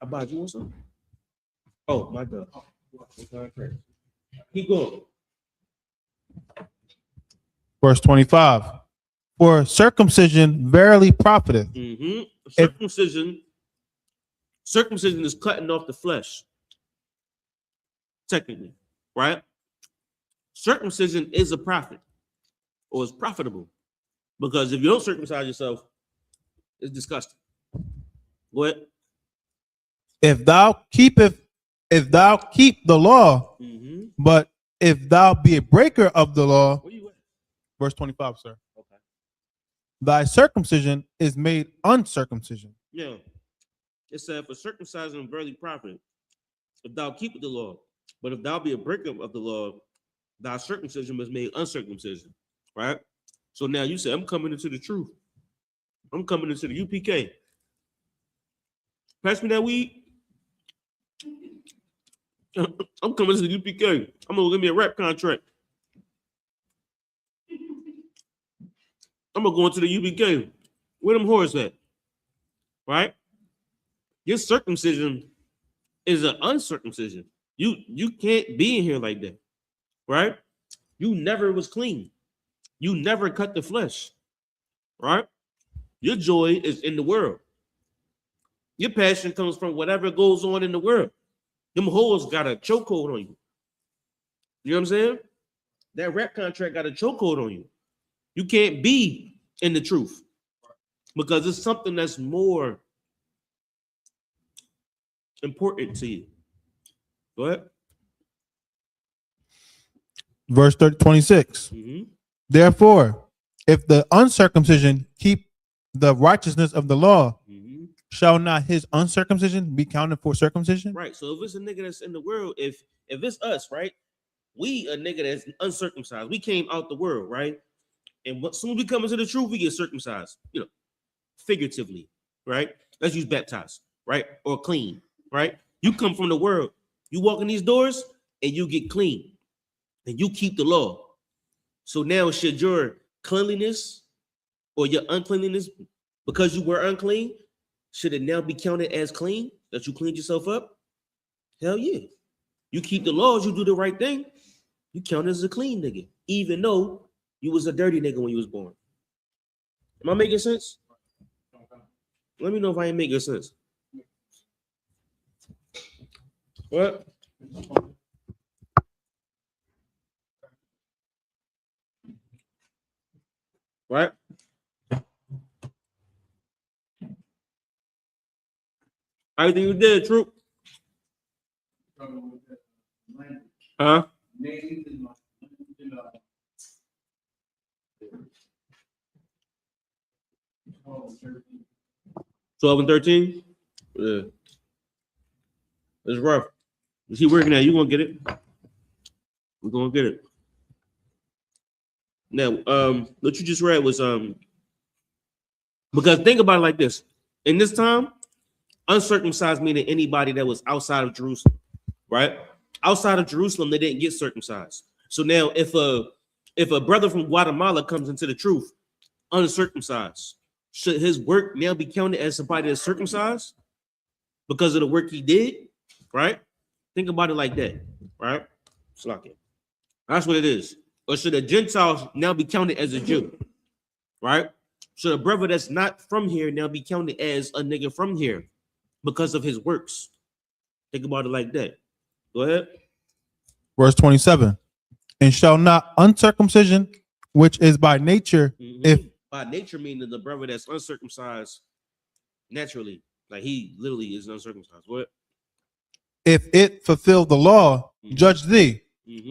I bought you something. Oh, my God. Keep going. Verse 25. For circumcision verily profiteth. Circumcision is cutting off the flesh. Technically, right? Circumcision is a profit, or is profitable. Because if you don't circumcise yourself, it's disgusting. Go ahead. If thou keep the law, but if thou be a breaker of the law, Where you at? verse 25, sir. Okay. Thy circumcision is made uncircumcision. Yeah. It said for circumcising verily profit. if thou keep the law. But if thou be a breaker of the law, thy circumcision was made uncircumcision. Right? So now you say, I'm coming into the truth. I'm coming into the UPK. Pass me that weed. I'm coming to the UPK. I'm gonna give me a rap contract. I'm gonna go into the UPK. Where them whores at? Right? Your circumcision is an uncircumcision. You can't be in here like that. Right? You never was clean. You never cut the flesh. Right? Your joy is in the world. Your passion comes from whatever goes on in the world. Them hoes got a chokehold on you. You know what I'm saying? That rap contract got a chokehold on you. You can't be in the truth because it's something that's more important to you. Go ahead. Verse 26. Mm-hmm. Therefore, if the uncircumcision keep the righteousness of the law, Mm-hmm. shall not his uncircumcision be counted for circumcision? Right. So if it's a nigga that's in the world, if it's us, right? We a nigga that's uncircumcised. We came out the world, right? And as soon as we come into the truth, we get circumcised, figuratively, right? Let's use baptized, right? Or clean, right? You come from the world, you walk in these doors and you get clean and you keep the law. So now should your cleanliness or your uncleanliness, because you were unclean, should it now be counted as clean that you cleaned yourself up? Hell yeah. You keep the laws, you do the right thing, you count as a clean nigga, even though you was a dirty nigga when you was born. Am I making sense? Let me know if I ain't making sense. What? Right? Everything you did, true. Huh? 12 and 13? Yeah. It's rough. You keep working at it, you're gonna get it. We're gonna get it. Now, what you just read was because think about it like this. In this time, uncircumcised meaning anybody that was outside of Jerusalem, right? Outside of Jerusalem, they didn't get circumcised. So now if a brother from Guatemala comes into the truth uncircumcised, should his work now be counted as somebody that's circumcised because of the work he did? Right? Think about it like that, right? That's what it is. Or should a Gentile now be counted as a Jew? Right? Should a brother that's not from here now be counted as a nigga from here because of his works? Think about it like that. Go ahead. Verse 27. And shall not uncircumcision, which is by nature, if by nature meaning the brother that's uncircumcised naturally, like he literally is uncircumcised. What? If it fulfill the law, judge thee,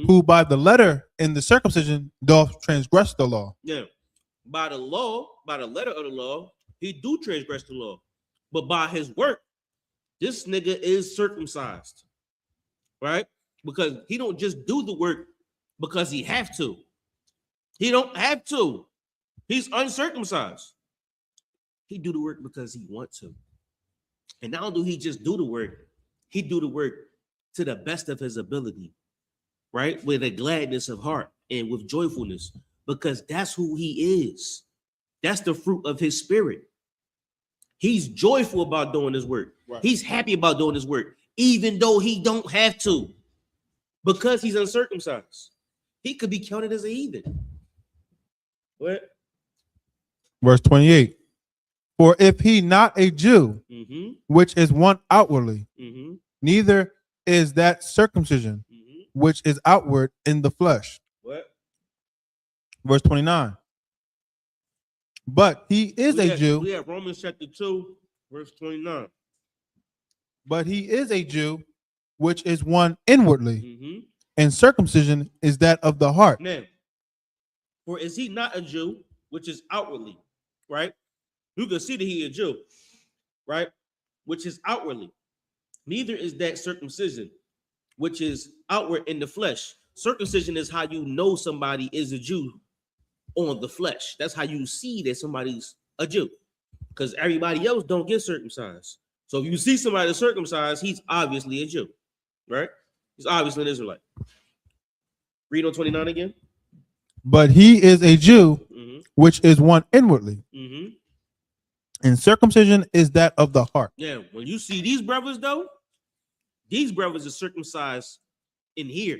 who by the letter in the circumcision doth transgress the law. Yeah. By the law, by the letter of the law, he do transgress the law. But by his work, this nigga is circumcised. Right? Because he don't just do the work because he have to. He don't have to. He's uncircumcised. He do the work because he want to. And not only do he just do the work, he do the work to the best of his ability, right? With a gladness of heart and with joyfulness, because that's who he is. That's the fruit of his spirit. He's joyful about doing his work. Right. He's happy about doing his work, even though he don't have to, because he's uncircumcised. He could be counted as a heathen. What? Verse 28. For if he not a Jew, which is one outwardly, neither is that circumcision, which is outward in the flesh. What? Verse 29. But he is a Jew. We have Romans chapter 2, verse 29. But he is a Jew, which is one inwardly, and circumcision is that of the heart. Now, for is he not a Jew, which is outwardly, right? You can see that he a Jew, right? Which is outwardly. Neither is that circumcision, which is outward in the flesh. Circumcision is how you know somebody is a Jew on the flesh. That's how you see that somebody's a Jew, because everybody else don't get circumcised. So if you see somebody circumcised, he's obviously a Jew, right? He's obviously an Israelite. Read on 29 again. But he is a Jew, which is one inwardly. And circumcision is that of the heart. Yeah, when you see these brothers, though, these brothers are circumcised in here.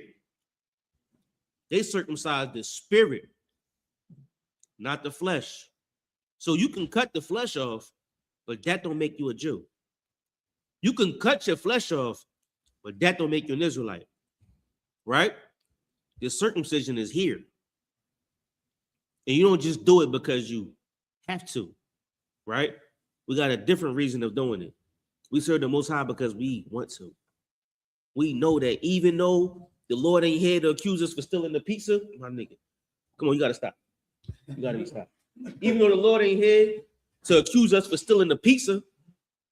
They circumcised the spirit, not the flesh. So you can cut the flesh off, but that don't make you a Jew. You can cut your flesh off, but that don't make you an Israelite, right? The circumcision is here. And you don't just do it because you have to, right? We got a different reason of doing it. We serve the Most High because we want to. We know that even though the Lord ain't here to accuse us for stealing the pizza, my nigga, come on, you got to stop. You got to stop. Even though the Lord ain't here to accuse us for stealing the pizza,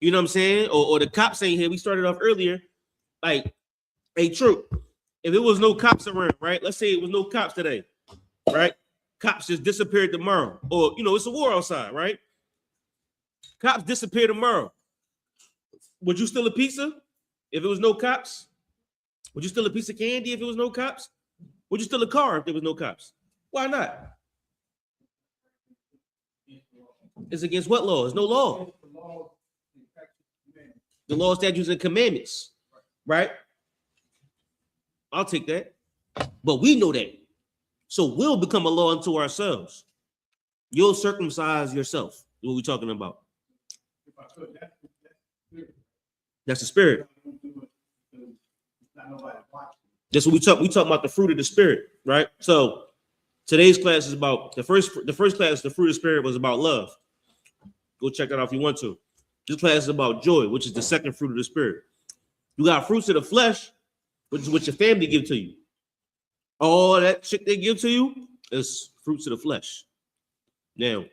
you know what I'm saying? Or the cops ain't here. We started off earlier. Like, hey, true. If it was no cops around, right? Let's say it was no cops today, right? Cops just disappeared tomorrow. Or, you know, it's a war outside, right? Cops disappear tomorrow. Would you steal a pizza if it was no cops? Would you steal a piece of candy if it was no cops? Would you steal a car if there was no cops? Why not? It's against what law? There's no law. The law, statutes, and commandments, right? I'll take that. But we know that. So we'll become a law unto ourselves. You'll circumcise yourself. What we're talking about. That's the spirit. That's what we talk. We talk about the fruit of the spirit, right? So today's class is about the first class. The fruit of the spirit was about love. Go check that out if you want to. This class is about joy, which is the second fruit of the spirit. You got fruits of the flesh, which is what your family give to you. All that shit they give to you is fruits of the flesh. Now,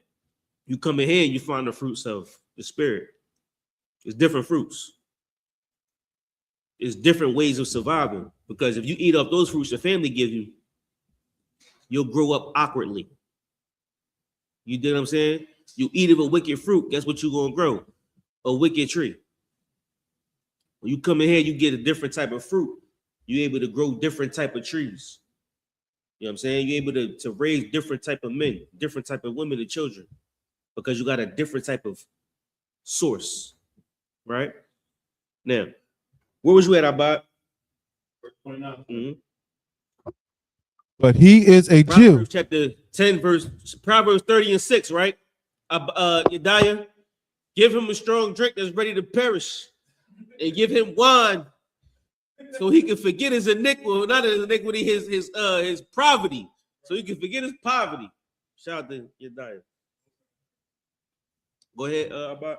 you come in here and you find the fruits of the spirit. It's different fruits. It's different ways of surviving. Because if you eat up those fruits your family give you, you'll grow up awkwardly. You dig what I'm saying? You eat of a wicked fruit, guess what you're going to grow? A wicked tree. When you come in here, you get a different type of fruit. You're able to grow different type of trees. You know what I'm saying? You're able to raise different type of men, different type of women and children, because you got a different type of source, right? Now, where was you at, Abad? Verse 29. But he is a Jew. Chapter 10, Proverbs 30 and 6, right? Yediah, give him a strong drink that's ready to perish, and give him wine so he can forget his iniquity, not his iniquity, his poverty, so he can forget his poverty. Shout out to Yediah. Go ahead, Abad.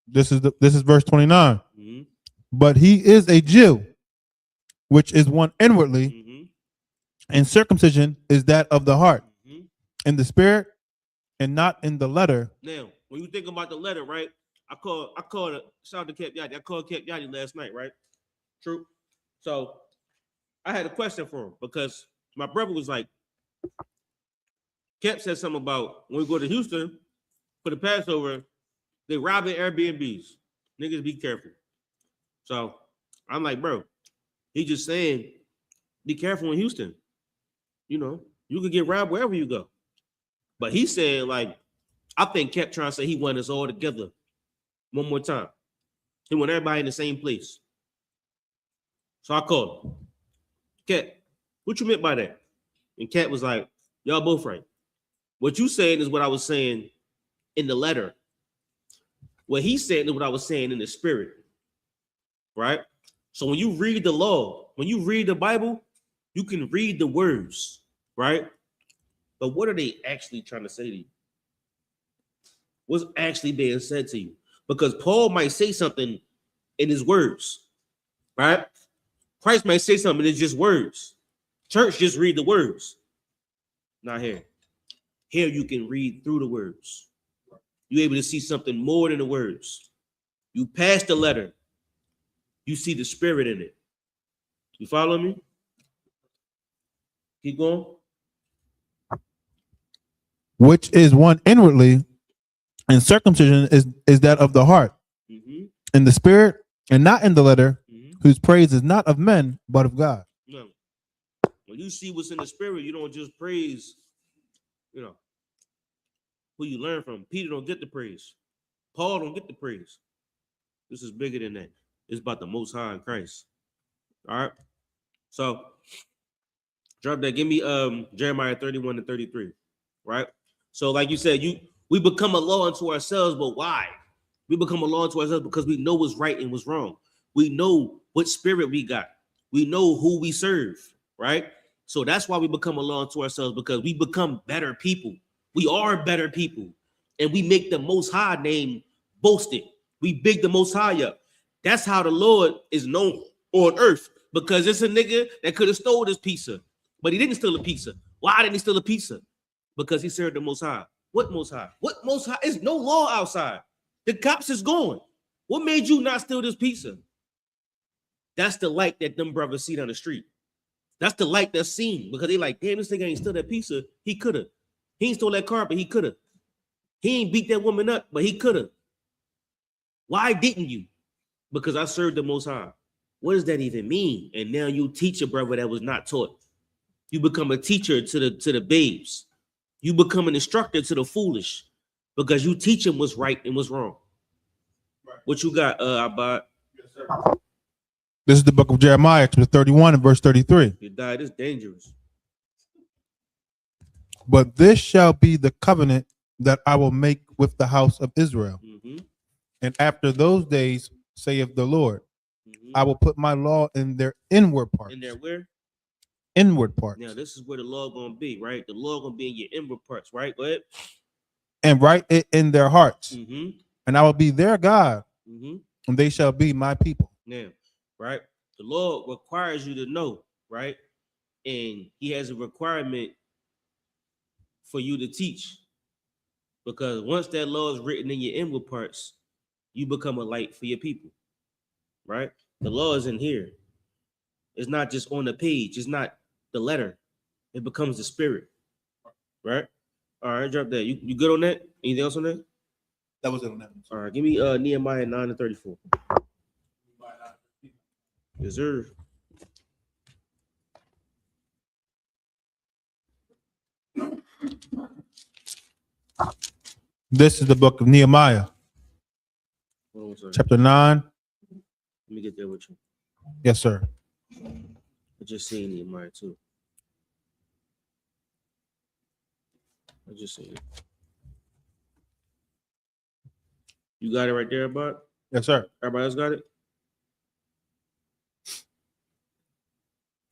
This is verse 29. But he is a Jew, which is one inwardly, and circumcision is that of the heart, in the spirit, and not in the letter. Now, when you think about the letter, right? I called it, shout out to Cap Yadi. I called Cap Yadi last night, right? True. So I had a question for him because my brother was like, Cap said something about when we go to Houston for the Passover, they robbing Airbnbs. Niggas be careful. So I'm like, bro, he just saying, be careful in Houston. You know, you could get robbed wherever you go. But he's saying, like, I think Cap trying to say he want us all together one more time. He want everybody in the same place. So I called him. Cap, what you meant by that? And Cap was like, y'all both right. What you saying is what I was saying in the letter. What he's saying is what I was saying in the spirit. Right? So when you read the law, when you read the Bible, you can read the words, right? But what are they actually trying to say to you? What's actually being said to you? Because Paul might say something in his words, right? Christ might say something, it's just words. Church, just read the words. Not here. Here you can read through the words. You're able to see something more than the words. You pass the letter. you see the spirit in it. You follow me? Keep going. Which is one inwardly, and circumcision is that of the heart, in the spirit, and not in the letter, whose praise is not of men, but of God. No. When you see what's in the spirit, you don't just praise, you know, who you learn from. Peter don't get the praise. Paul don't get the praise. This is bigger than that. It's about the Most High in Christ. All right. So drop that. Give me Jeremiah 31 and 33. Right. So like you said, we become a law unto ourselves, but why? We become a law unto ourselves because we know what's right and what's wrong. We know what spirit we got. We know who we serve. Right. So that's why we become a law unto ourselves, because we become better people. We are better people, and we make the Most High name boasted. We big the Most High up. That's how the Lord is known on earth, because it's a nigga that could have stole this pizza, but he didn't steal a pizza. Why didn't he steal a pizza? Because he served the Most High. What Most High? What Most High? There's no law outside. The cops is gone. What made you not steal this pizza? That's the light that them brothers see down the street. That's the light that's seen, because they like, damn, this nigga ain't steal that pizza. He could have. He ain't stole that car, but he could have. He ain't beat that woman up, but he could have. Why didn't you? Because I served the Most High. What does that even mean? And now you teach a brother that was not taught. You become a teacher to the babes. You become an instructor to the foolish, because you teach them what's right and what's wrong. Right. What you got, Abad? Yes, sir. This is the book of Jeremiah, chapter 31 and verse 33. You died. It's dangerous. But this shall be the covenant that I will make with the house of Israel. And after those days, saith the Lord, I will put my law in their inward parts. In their where? Inward parts. Now, this is where the law gonna be, right? The law gonna be in your inward parts, right? Go ahead. And write it in their hearts. And I will be their God, and they shall be my people. Now, right? The law requires you to know, right? And he has a requirement for you to teach, because once that law is written in your inward parts, you become a light for your people, right? The law is in here. It's not just on the page. It's not the letter. It becomes the spirit, right? All right, drop that. You good on that? Anything else on that? That was it on that. All right, give me Nehemiah 9 and 34. Yes, sir. This is the book of Nehemiah, chapter 9. Let me get there with you. Yes, sir. I just seen Nehemiah too. I just seen it. You got it right there, bud? Yes, sir. Everybody else got it?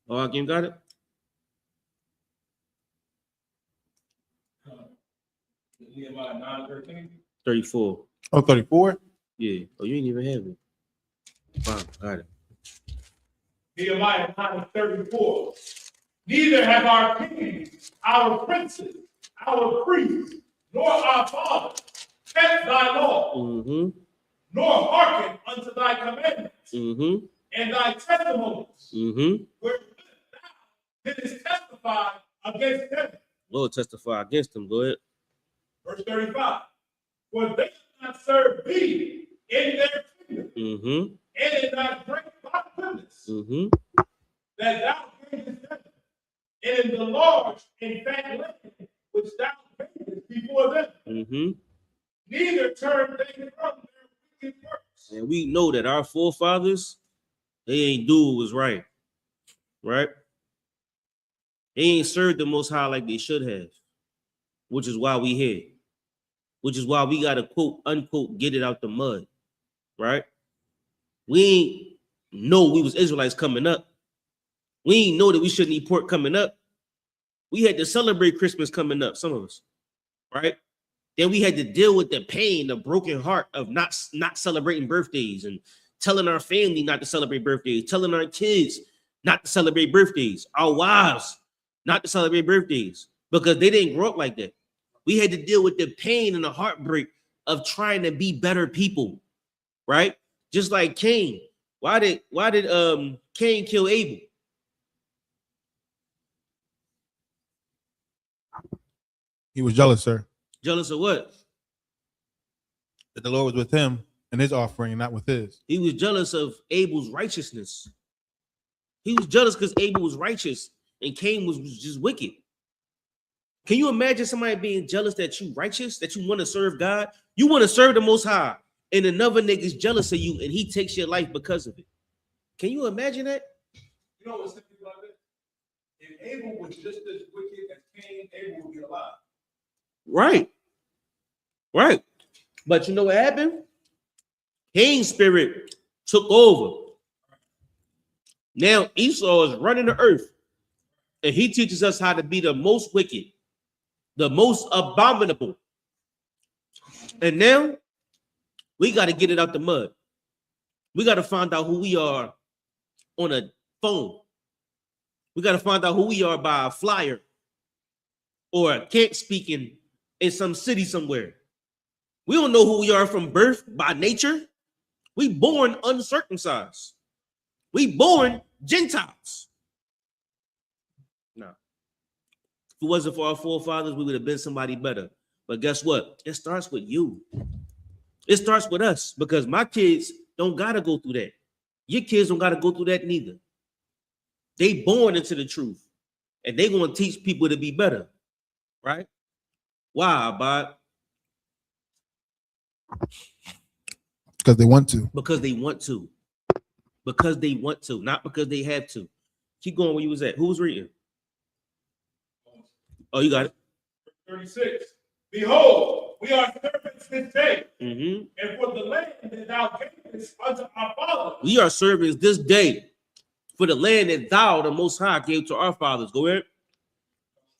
Oh, Hakeem got it? Nehemiah 9:13. 34. Oh, 34? Yeah. Oh, you ain't even have it. Fine, got it. Nehemiah 9:34. Neither have our kings, our princes, our priests, nor our fathers kept thy law, nor hearkened unto thy commandments, and thy testimonies, where thou didst testify against them. Lord testify against them. Go ahead. Verse 35. For they did not serve thee in their kingdom, and in thy great goodness, that thou gavest them, and in the large and fat land which thou gavest before them. Neither turned they from their wicked works. And we know that our forefathers, they ain't do what was right. Right? They ain't served the Most High like they should have, which is why we here. Which is why we got to quote, unquote, get it out the mud. Right? We ain't know we was Israelites coming up. We ain't know that we shouldn't eat pork coming up. We had to celebrate Christmas coming up, some of us. Right? Then we had to deal with the pain, the broken heart of not celebrating birthdays and telling our family not to celebrate birthdays, telling our kids not to celebrate birthdays, our wives not to celebrate birthdays, because they didn't grow up like that. We had to deal with the pain and the heartbreak of trying to be better people, right? Just like Cain. Why did Cain kill Abel? He was jealous, sir, Jealous of what? that the Lord was with him and his offering, not with his. He was jealous of Abel's righteousness. He was jealous because Abel was righteous and Cain was just wicked. Can you imagine somebody being jealous that you righteous, that you want to serve God? You want to serve the Most High, and another nigga's jealous of you and he takes your life because of it. Can you imagine that? You know what's thinking about it? If Abel was just as wicked as Cain, Abel would be alive. Right. Right. But you know what happened? Cain's spirit took over. Now Esau is running the earth, and he teaches us how to be the most wicked, the most abominable. And now we got to get it out the mud. We got to find out who we are on a phone. We got to find out who we are by a flyer or a camp speaking in some city somewhere. We don't know who we are from birth by nature. We born uncircumcised. We born Gentiles. No. If it wasn't for our forefathers, we would have been somebody better. But guess what? It starts with you. It starts with us, because my kids don't got to go through that. Your kids don't got to go through that neither. They born into the truth, and they going to teach people to be better, right? Why, Bob? Because they want to. Because they want to. Because they want to, not because they have to. Keep going where you was at. Who was reading? Oh, you got it. 36. Behold, we are servants this day, Mm-hmm. and for the land that thou gavest unto our fathers. We are servants this day for the land that thou, the Most High, gave to our fathers. Go ahead.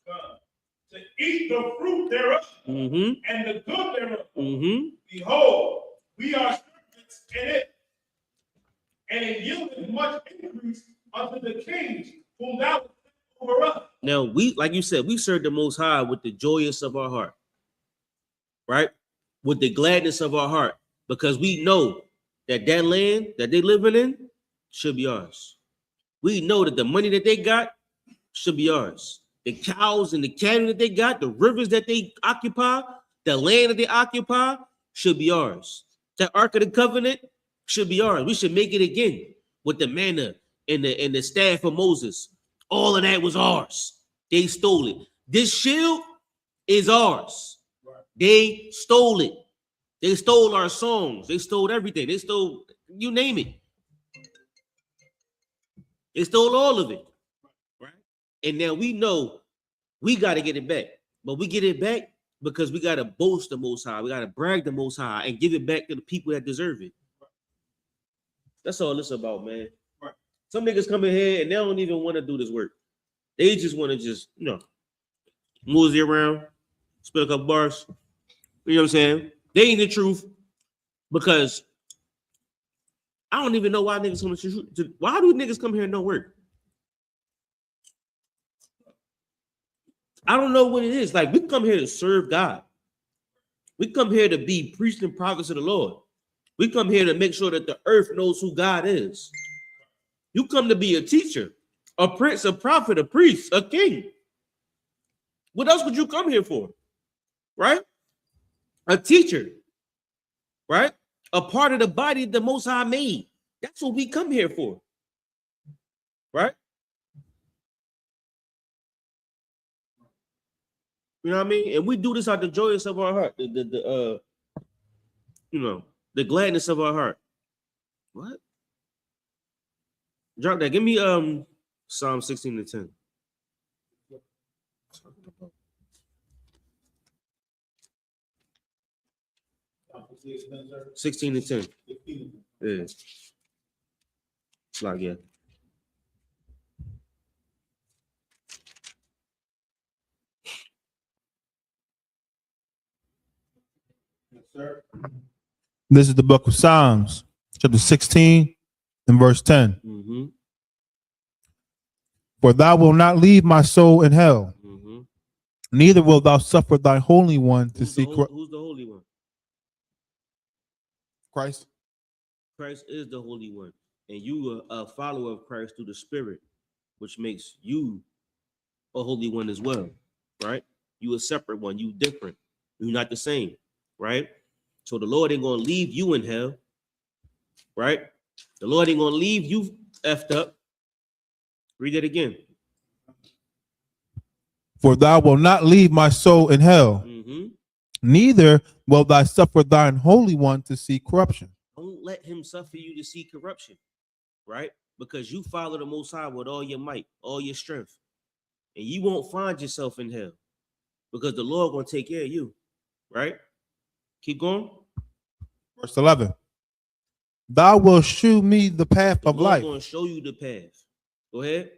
To eat the fruit thereof, Mm-hmm. and the good thereof. Mm-hmm. Behold, we are servants in it, and it yielded much increase unto the kings whom thou hast set over us. Now, we, like you said, we serve the Most High with the joyous of our heart, right? With the gladness of our heart, because we know that that land that they living in should be ours. We know that the money that they got should be ours. The cows and the cattle that they got, the rivers that they occupy, the land that they occupy should be ours. The Ark of the Covenant should be ours. We should make it again with the manna and the staff of Moses. All of that was ours. They stole it. This shield is ours. They stole it. They stole our songs. They stole everything. They stole, you name it. They stole all of it. Right? And now we know we got to get it back. But we get it back because we got to boast the Most High. We got to brag the Most High and give it back to the people that deserve it. That's all it's about, man. Right. Some niggas come in here and they don't even want to do this work. They just want to mosey around, spit a couple bars. You know what I'm saying? They ain't the truth, because I don't even know why niggas come to. Why do niggas come here and don't work? I don't know what it is. Like, we come here to serve God. We come here to be priests and prophets of the Lord. We come here to make sure that the earth knows who God is. You come to be a teacher, a prince, a prophet, a priest, a king. What else would you come here for? Right? A teacher, right? A part of the body the Most High made. That's what we come here for, right? You know what I mean? And we do this out the joyous of our heart, the gladness of our heart. What? Drop that. Give me Psalm 16:10. 16:10. Yeah. It's like, yeah. Yes, sir. This is the book of Psalms, chapter 16 and verse 10. Mm-hmm. For thou wilt not leave my soul in hell, Mm-hmm. neither wilt thou suffer thy Holy One to see Who's the Holy One? Christ. Christ is the Holy One. and you are a follower of Christ through the Spirit, which makes you a holy one as well, right? You a separate one, you different, you're not the same, right? So the Lord ain't gonna leave you in hell, right? The Lord ain't gonna leave you effed up. Read it again. For thou wilt not leave my soul in hell, neither will thou suffer thine holy one to see corruption. Don't let him suffer you to see corruption, right? Because you follow the Most High with all your might, all your strength, and you won't find yourself in hell because the Lord gonna take care of you, right? Keep going. Verse 11. Thou wilt shew me the path of Lord life. gonna show you the path. Go ahead.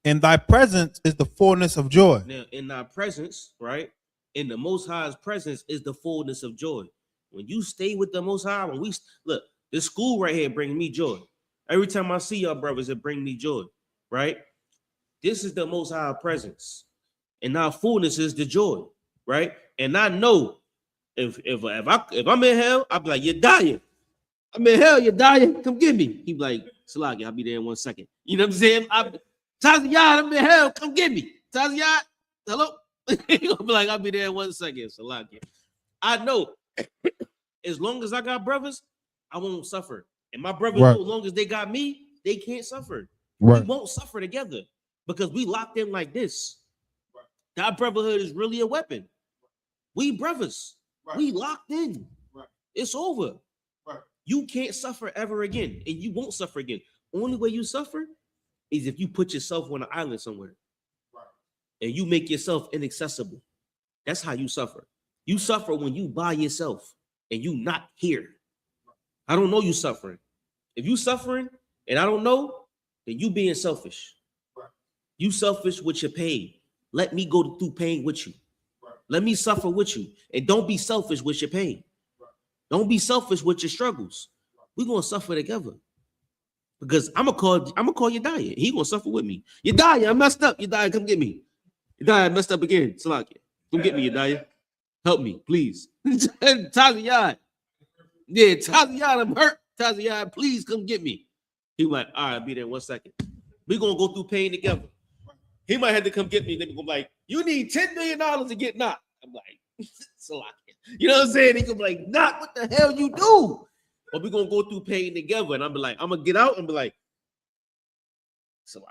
In thy presence is the fullness of joy. Now, in thy presence, right? In the Most High's presence is the fullness of joy. When you stay with the Most High, when we look, this school right here brings me joy. Every time I see y'all brothers, it brings me joy, right? This is the Most High presence, and our fullness is the joy, right? And I know if I'm in hell, I'll be like, you're dying. I'm in hell, you're dying. Come get me. He be like, Salaki, I'll be there in 1 second. You know what I'm saying? Taziyah, I'm in hell. Come get me. Taziyah, hello? He'll be like, I'll be there in 1 second. Salaki. I know as long as I got brothers, I won't suffer. And my brothers, Right. as long as they got me, they can't suffer. Right. We won't suffer together because we locked in like this. That brotherhood is really a weapon. We brothers. Right. We locked in. Right. It's over. Right. You can't suffer ever again, and you won't suffer again. Only way you suffer is if you put yourself on an island somewhere, right, and you make yourself inaccessible. That's how you suffer. You suffer when you by yourself and you not here. I don't know you suffering. If you suffering and I don't know, then you being selfish. Right. You selfish with your pain. Let me go through pain with you. Right. Let me suffer with you, and don't be selfish with your pain. Don't be selfish with your struggles. We're gonna suffer together. Because I'm gonna call Yedaya. He gonna suffer with me. Yedaya, I messed up. Yedaya, come get me. Yedaya, I messed up again. Salakia. Come get me, Yedaya. Help me, please. Taziyah. Yeah, Taziyah, I'm hurt. Taziyah, please come get me. He like, all right, I'll be there in 1 second. We're gonna go through pain together. He might have to come get me. Then go like, you need $10 million to get knocked. I'm like, Salakia. You know what I'm saying? He could be like, not what the hell you do. But we're gonna go through pain together. And I'm be like, I'm gonna get out and be like, so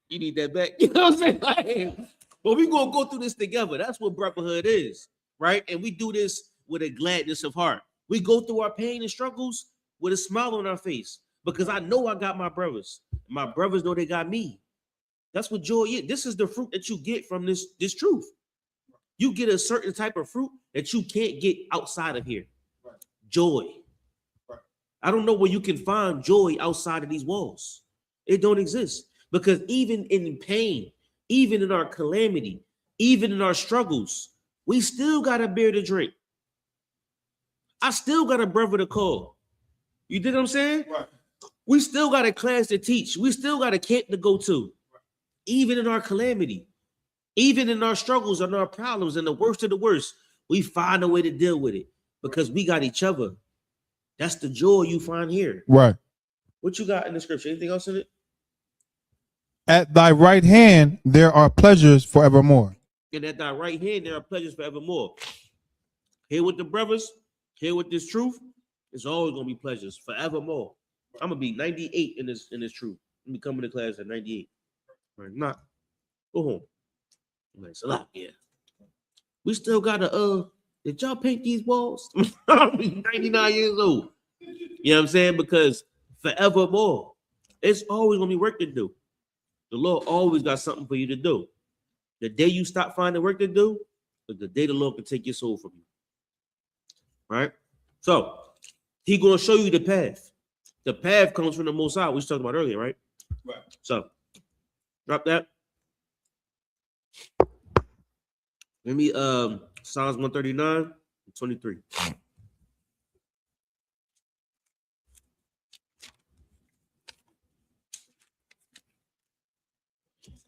you need that back. You know what I'm saying? Like, but we're gonna go through this together. That's what brotherhood is, right? And we do this with a gladness of heart. We go through our pain and struggles with a smile on our face because I know I got my brothers. My brothers know they got me. That's what joy is. This is the fruit that you get from this truth. You get a certain type of fruit that you can't get outside of here. Right. Joy. Right. I don't know where you can find joy outside of these walls. It don't exist. Because even in pain, even in our calamity, even in our struggles, we still got a beer to drink. I still got a brother to call. You dig what I'm saying? Right. We still got a class to teach. We still got a camp to go to. Right. Even in our calamity. Even in our struggles and our problems and the worst of the worst, we find a way to deal with it because we got each other. That's the joy you find here. Right. What you got in the scripture? Anything else in it? At thy right hand, there are pleasures forevermore. And at thy right hand, there are pleasures forevermore. Here with the brothers, here with this truth, it's always going to be pleasures forevermore. I'm going to be 98 in this truth. I'm coming to class at 98. Right. Not. Go home. It's a lot, yeah. We still gotta did y'all paint these walls? I'm 99 years old. You know what I'm saying? Because forevermore, it's always gonna be work to do. The Lord always got something for you to do. The day you stop finding work to do, is the day the Lord can take your soul from you. Right? So He gonna show you the path. The path comes from the Most High, we talked about earlier, right? Right. So drop that. Let me Psalms 139, 23.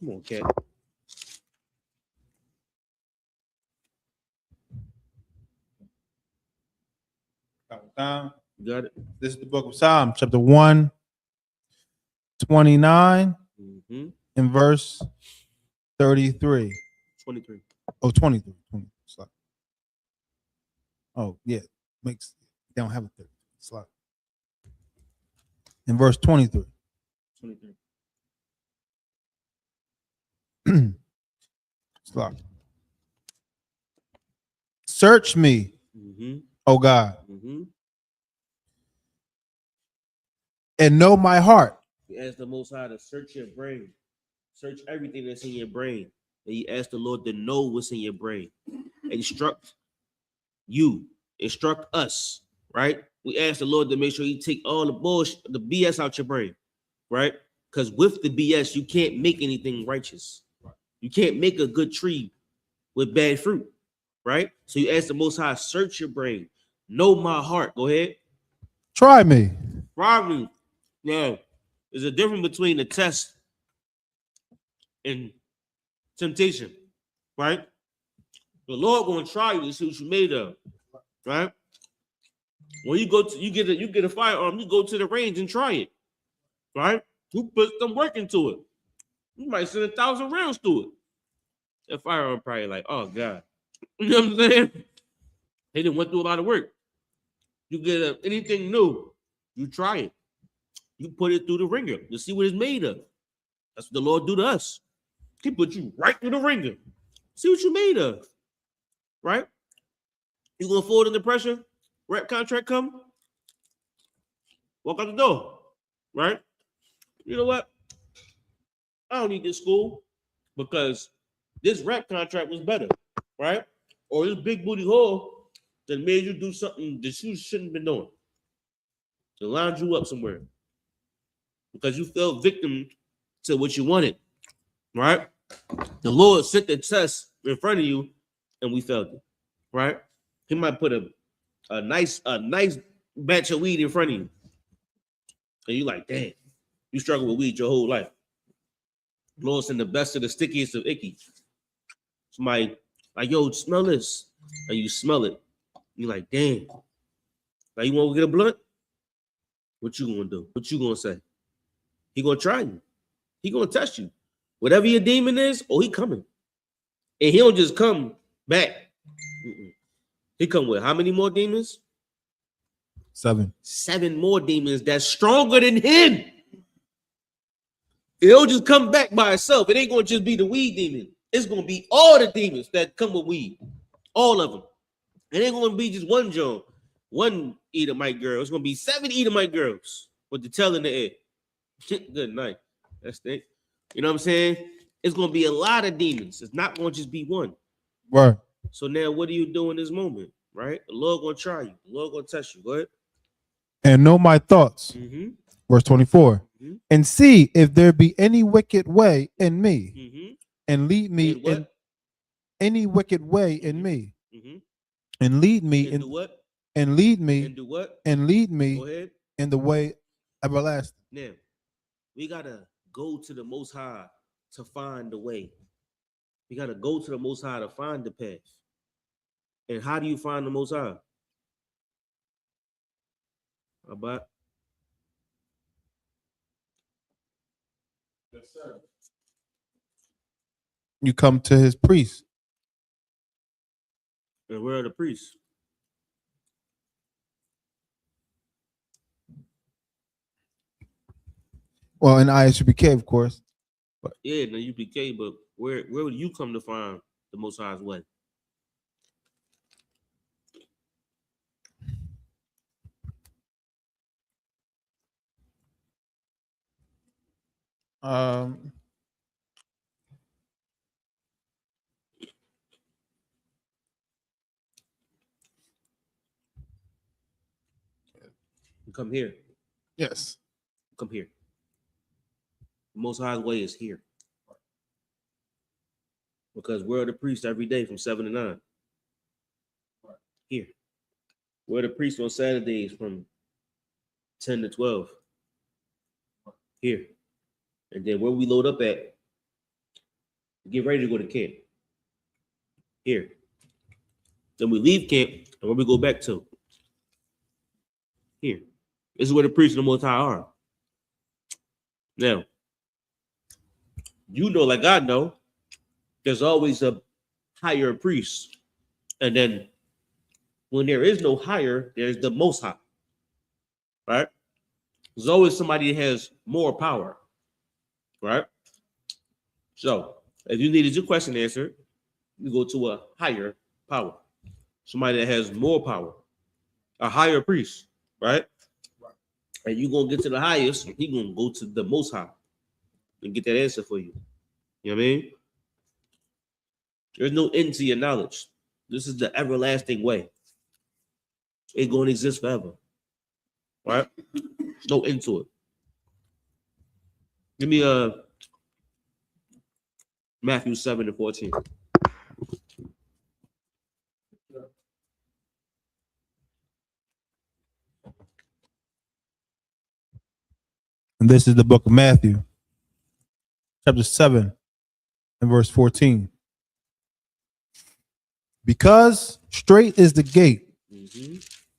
Come on, cat. Down. You got it? This is the book of Psalms, chapter 129 and verse 33. 23. Oh, 23. 20. Sorry. Oh, yeah. They don't have a 30. Sorry. In verse 23. 23. Sorry. Search me, O God, and know my heart. You ask the Most High to search your brain, search everything that's in your brain, and you ask the Lord to know what's in your brain. Instruct you, instruct us, right? We ask the Lord to make sure He take all the bullshit, the BS out your brain, right? Because with the BS, you can't make anything righteous. You can't make a good tree with bad fruit, right? So you ask the Most High, search your brain, know my heart. Go ahead. Try me. Probably. Now, there's a difference between the test and temptation, right? The Lord gonna try you to see what you made of, right? When you go to you get a firearm, you go to the range and try it, right? You put some work into it. You might send 1,000 rounds to it. That firearm probably like, oh God, you know what I'm saying? They didn't went through a lot of work. You get anything new, you try it. You put it through the ringer to see what it's made of. That's what the Lord do to us. He put you right through the ringer. See what you made of, right? You gonna fold under pressure? Rep contract come? Walk out the door, right? You know what? I don't need this school because this rep contract was better, right? Or this big booty hole that made you do something that you shouldn't have been doing. It lined you up somewhere because you fell victim to what you wanted, right? The Lord set the test in front of you and we failed it, right? He might put a nice batch of weed in front of you. And you like, damn, you struggle with weed your whole life. Lord send the best of the stickiest of icky. Somebody like, yo, smell this. And you smell it. You're like, damn. Like, you want to get a blunt? What you gonna do? What you gonna say? He gonna try you. He gonna test you. Whatever your demon is, he coming. And he don't just come back. He come with how many more demons? 7. 7 more demons that's stronger than him. It'll just come back by itself. It ain't gonna just be the weed demon. It's gonna be all the demons that come with weed. All of them. It ain't gonna be just one Joe, one Edomite girl. It's gonna be 7 Edomite girls with the tail in the air. Good night. That's it. You know what I'm saying? It's gonna be a lot of demons. It's not gonna just be one. Right. So now what do you do in this moment? Right? The Lord gonna try you. The Lord gonna test you. Go ahead. And know my thoughts. Verse 24. And see if there be any wicked way in me, and lead me in any wicked way in me, and lead me in what? And lead me And do what? And lead me Go ahead. in the way everlasting. Now, we gotta go to the Most High to find the way. We gotta go to the Most High to find the path. And how do you find the Most High? How about? Yes, sir. You come to his priest. And where are the priests? Well, in I.S.U.P.K, of course. But yeah, in the U.P.K, but where would you come to find the Most High's way? Come here. Yes. Come here. The Most High's way is here. Because we're the priests every day from 7 to 9. Here. We're the priests on Saturdays from 10 to 12. Here. And then where we load up at, get ready to go to camp. Here. Then we leave camp, and where we go back to? Here. This is where the priests of the Most High are. Now, you know, like I know, there's always a higher priest. And then when there is no higher, there's the Most High. Right? There's always somebody that has more power. Right? So, if you needed your question answered, you go to a higher power. Somebody that has more power. A higher priest. Right? And you're going to get to the highest, and he's going to go to the Most High and get that answer for you. You know what I mean? There's no end to your knowledge. This is the everlasting way. It's going to exist forever. Right? There's no end to it. Give me Matthew 7:14. And this is the book of Matthew, chapter 7 and verse 14. Because straight is the gate,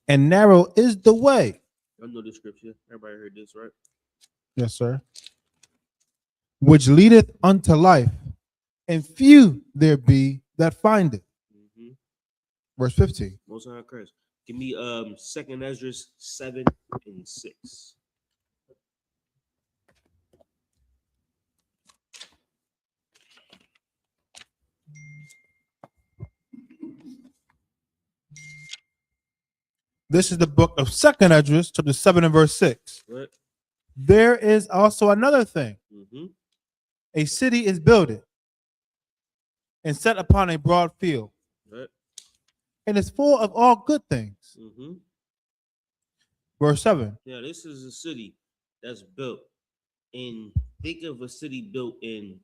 and narrow is the way. I know this scripture. Everybody heard this, right? Yes, sir. Which leadeth unto life, and few there be that find it. Verse 15. Most High Christ. Give me 2nd Ezra 7 and 6. This is the book of 2nd Ezra, chapter 7 and verse 6. Right. There is also another thing. A city is builded and set upon a broad field, Right. and is full of all good things. Verse 7. Yeah, this is a city that's built in, think of a city built in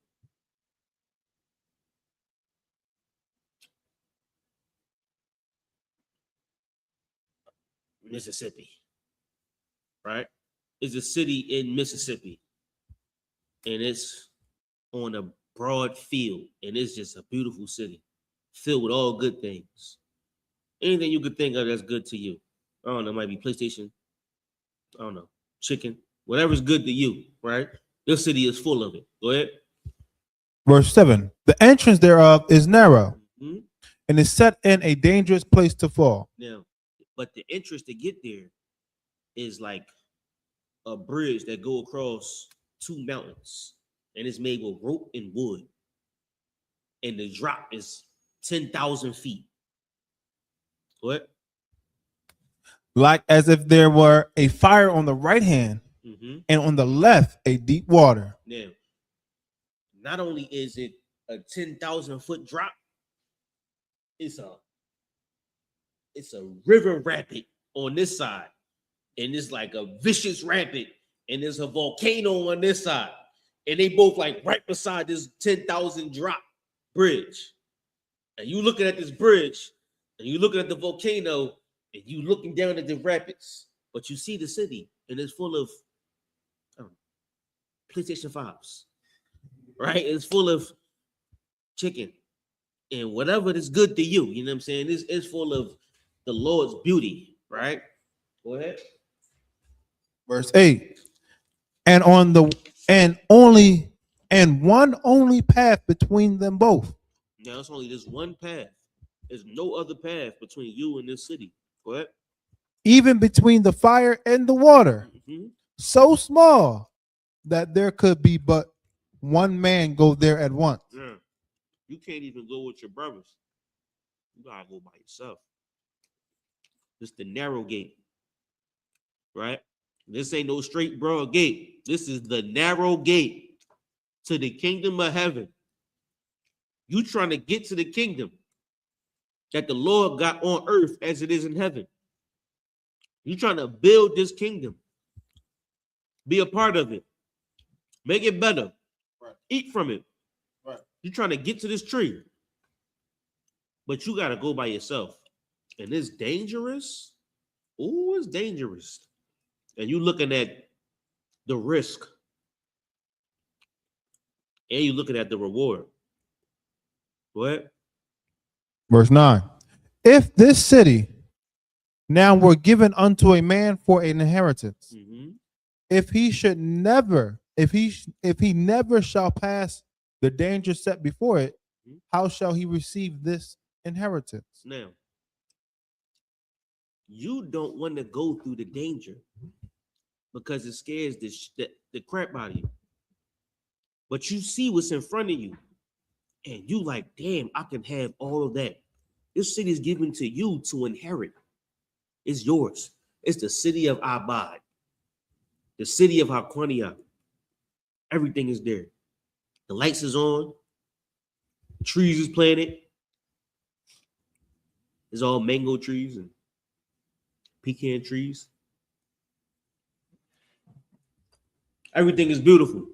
Mississippi, right? It's a city in Mississippi, and it's on a broad field, and it's just a beautiful city filled with all good things. Anything you could think of that's good to you. I don't know, it might be PlayStation, I don't know, chicken, whatever's good to you, right? Your city is full of it. Go ahead. Verse 7. The entrance thereof is narrow, and is set in a dangerous place to fall. Now, but the entrance to get there is like a bridge that go across 2 mountains, and it's made with rope and wood. And the drop is 10,000 feet. What? Like as if there were a fire on the right hand, and on the left a deep water. Now, not only is it a 10,000 foot drop, it's a river rapid on this side, and it's like a vicious rapid, and there's a volcano on this side, and they both like right beside this 10,000 drop bridge. And you looking at this bridge, and you looking at the volcano, and you looking down at the rapids, but you see the city, and it's full of PlayStation 5s, right? It's full of chicken and whatever is good to you. You know what I'm saying? It's full of the Lord's beauty, right? Go ahead. Verse 8. And one only path between them both. Now it's only this one path. There's no other path between you and this city. Go ahead. Even between the fire and the water, so small that there could be but one man go there at once. Yeah. You can't even go with your brothers. You gotta go by yourself. This the narrow gate, right? This ain't no straight broad gate. This is the narrow gate to the kingdom of heaven. You trying to get to the kingdom that the Lord got on earth as it is in heaven. You trying to build this kingdom. Be a part of it. Make it better. Right. Eat from it. Right. You're trying to get to this tree. But you got to go by yourself. And it's dangerous. Oh, it's dangerous. And you looking at the risk. And you looking at the reward. What? Verse 9. If this city now were given unto a man for an inheritance. Mhm. If he never shall pass the danger set before it, how shall he receive this inheritance? Now, you don't want to go through the danger because it scares the crap out of you. But you see what's in front of you, and you like, damn, I can have all of that. This city is given to you to inherit. It's yours. It's the city of Abad, the city of Haquania. Everything is there. The lights is on. Trees is planted. It's all mango trees and pecan trees. Everything is beautiful.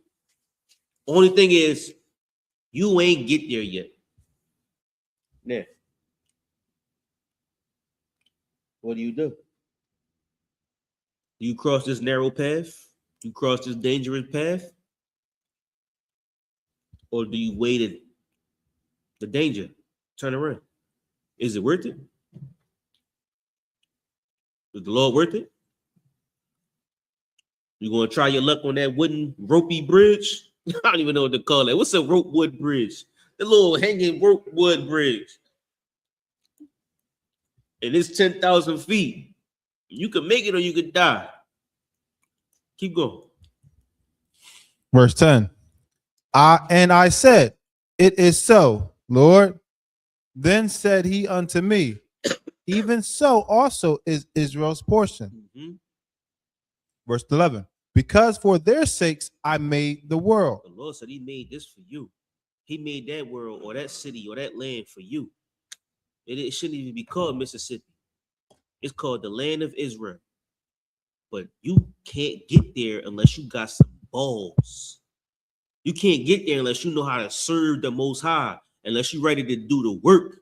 Only thing is, you ain't get there yet. Now, what do? Do you cross this narrow path? Do you cross this dangerous path? Or do you wait the danger? Turn around. Is it worth it? Is the Lord worth it? You gonna try your luck on that wooden ropey bridge? I don't even know what to call it. What's a rope wood bridge? The little hanging rope wood bridge. And it's 10,000 feet. You can make it or you could die. Keep going. Verse 10. I said, it is so, Lord. Then said he unto me, even so also is Israel's portion. Mm-hmm. Verse 11. Because for their sakes I made the world. The Lord said he made this for you. He made that world or that city or that land for you. It shouldn't even be called Mississippi. It's called the land of Israel. But you can't get there unless you got some balls. You can't get there unless you know how to serve the Most High, unless you're ready to do the work,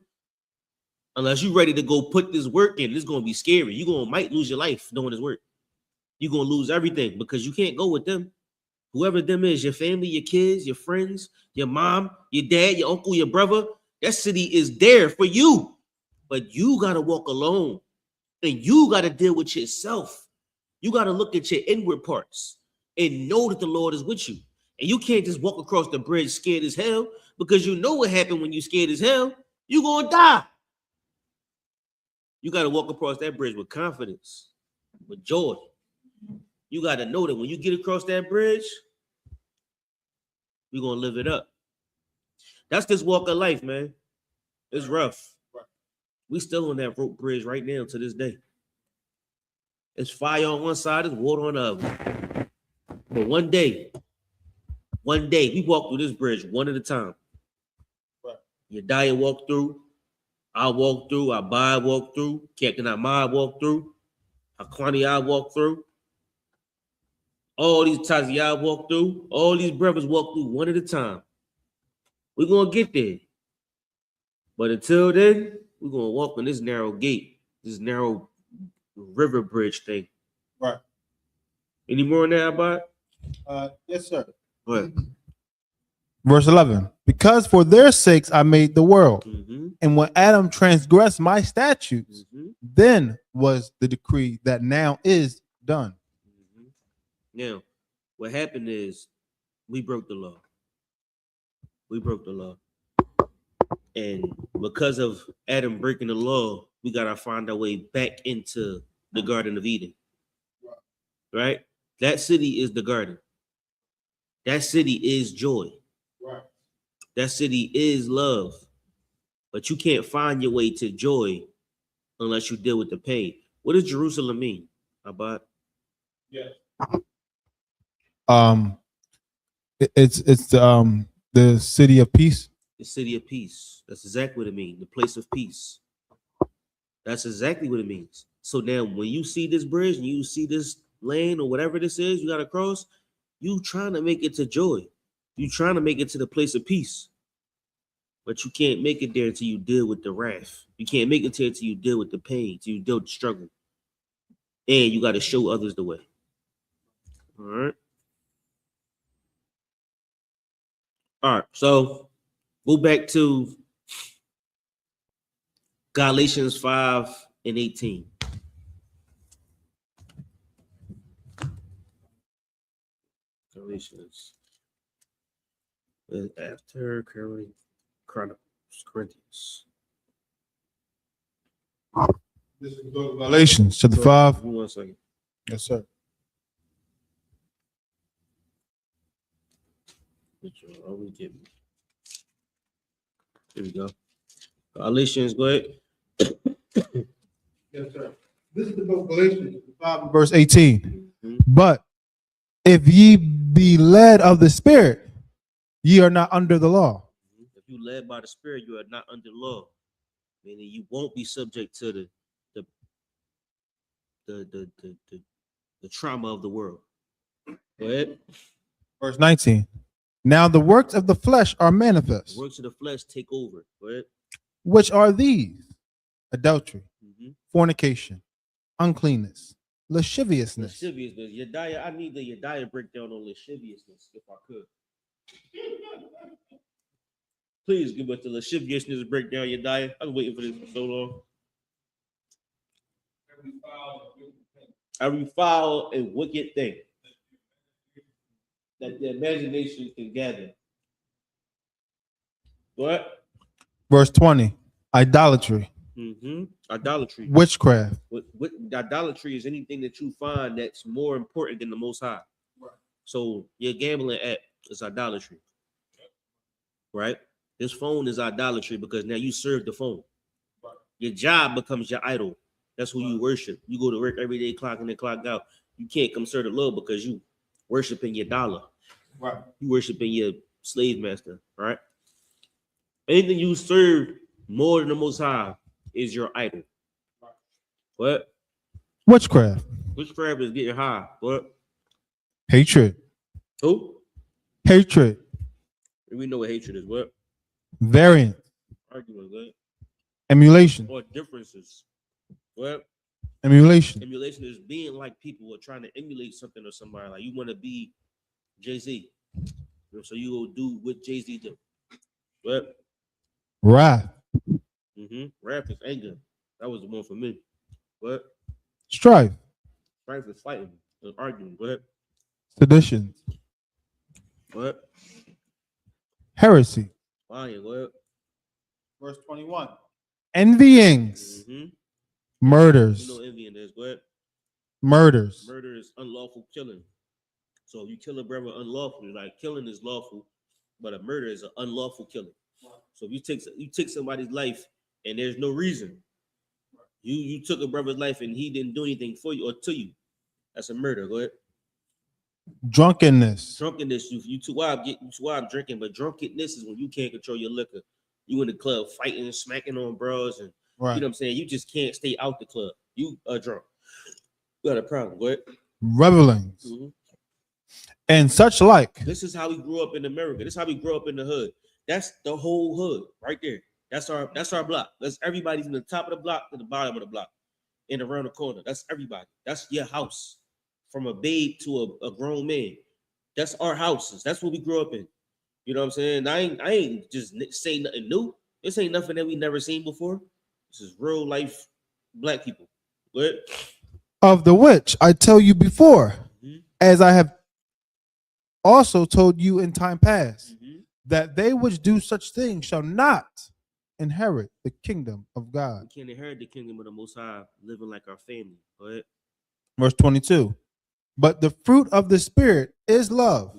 unless you're ready to go put this work in. It's going to be scary. You might lose your life doing this work. You're going to lose everything because you can't go with them. Whoever them is, your family, your kids, your friends, your mom, your dad, your uncle, your brother, that city is there for you. But you got to walk alone and you got to deal with yourself. You got to look at your inward parts and know that the Lord is with you. And you can't just walk across the bridge scared as hell because you know what happened when you scared as hell. You're going to die. You got to walk across that bridge with confidence, with joy. You got to know that when you get across that bridge, we're going to live it up. That's this walk of life, man. It's rough. We still on that rope bridge right now to this day. It's fire on one side, it's water on the other. But one day, we walk through this bridge one at a time. Yediah walked through, I walked through, Abba walked through, Captain Ahmad walked through, Haquani walked through. All these Taziyah walked through, all these brothers walked through one at a time. We're going to get there. But until then, we're going to walk on this narrow gate, this narrow river bridge thing. Right. Any more on that about? Yes, sir. Go ahead. Verse 11. Because for their sakes I made the world. Mm-hmm. And when Adam transgressed my statutes, Mm-hmm. then was the decree that now is done. Mm-hmm. Now, what happened is we broke the law. We broke the law. And because of Adam breaking the law, we got to find our way back into the Garden of Eden. Right? That city is the garden. That city is joy. Right. That city is love. But you can't find your way to joy unless you deal with the pain. What does Jerusalem mean, Abad? Yeah. It's the city of peace. The city of peace. That's exactly what it means. The place of peace. That's exactly what it means. So now when you see this bridge and you see this lane or whatever this is you got to cross, you trying to make it to joy. You trying to make it to the place of peace. But you can't make it there until you deal with the wrath. You can't make it there until you deal with the pain, until you deal with the struggle. And you got to show others the way. All right. All right. So go back to Galatians 5:18. Galatians. After Chronicles, Corinthians. This is the book of Galatians, chapter 5. Give me 1 second. Yes, sir. Here we go. Galatians, go ahead. Yes, sir. This is the book of Galatians, 5, verse 18. Mhm. But if ye be led of the Spirit, ye are not under the law. If you led by the Spirit, you are not under law, meaning you won't be subject to the trauma of the world. Go ahead. Verse 19. Now the works of the flesh are The manifest, works of the flesh take over. Go ahead. which are these: adultery, Mhm. fornication, uncleanness, lasciviousness, Lasciviousness. Yediah, I need the Yediah breakdown on lasciviousness, if I could. Please give us the lasciviousness breakdown, Yediah. I've been waiting for this for so long. Every foul and wicked thing that the imagination can gather. What? Verse 20. Idolatry, Idolatry. witchcraft, What idolatry is anything that you find that's more important than the Most High. Right. So your gambling app is idolatry, right? This phone is idolatry because now you serve the phone. Right. Your job becomes your idol. That's who you worship. You go to work every day, clock in and clock out. You can't come serve the Lord because you worshiping your dollar. right? You worshiping your slave master, right? Anything you serve more than the Most High is your idol. What? Witchcraft, Witchcraft is getting high. What? hatred, Who? hatred, We know what hatred is. What? variance, Arguments, what? emulation, Or differences. What? emulation, Emulation is being like people or trying to emulate something or somebody. Like you want to be Jay-Z. So you go do what Jay-Z do. What? wrath, Wrath is anger. That was the one for me. What? strife, Strife is fighting and arguing. What? seditions, What? heresy. Lying. What? Verse 21. Envyings, murders, You know envying is what? murders, Murder is unlawful killing. So if you kill a brother unlawfully, like killing is lawful, but a murder is an unlawful killing. So if you take somebody's life and there's no reason, you took a brother's life and he didn't do anything for you or to you, that's a murder. Go ahead. drunkenness, Drunkenness, you too wild drinking, but drunkenness is when you can't control your liquor. You in the club fighting, smacking on bros, and right? you know what I'm saying? You just can't stay out the club. You are drunk. You got a problem. Go ahead. Revelings, and such like. This is how we grew up in America. This is how we grew up in the hood. That's the whole hood right there. That's our block. That's everybody from the top of the block to the bottom of the block and around the corner. That's everybody. That's your house. From a babe to a grown man. That's our houses. That's what we grew up in. You know what I'm saying? I ain't just saying nothing new. This ain't nothing that we never seen before. This is real life black people. What? Of the which I tell you before, as I have also told you in time past, that they which do such things shall not inherit the kingdom of God. We can't inherit the kingdom of the Most High living like our family. Go ahead. Verse 22. But the fruit of the Spirit is love.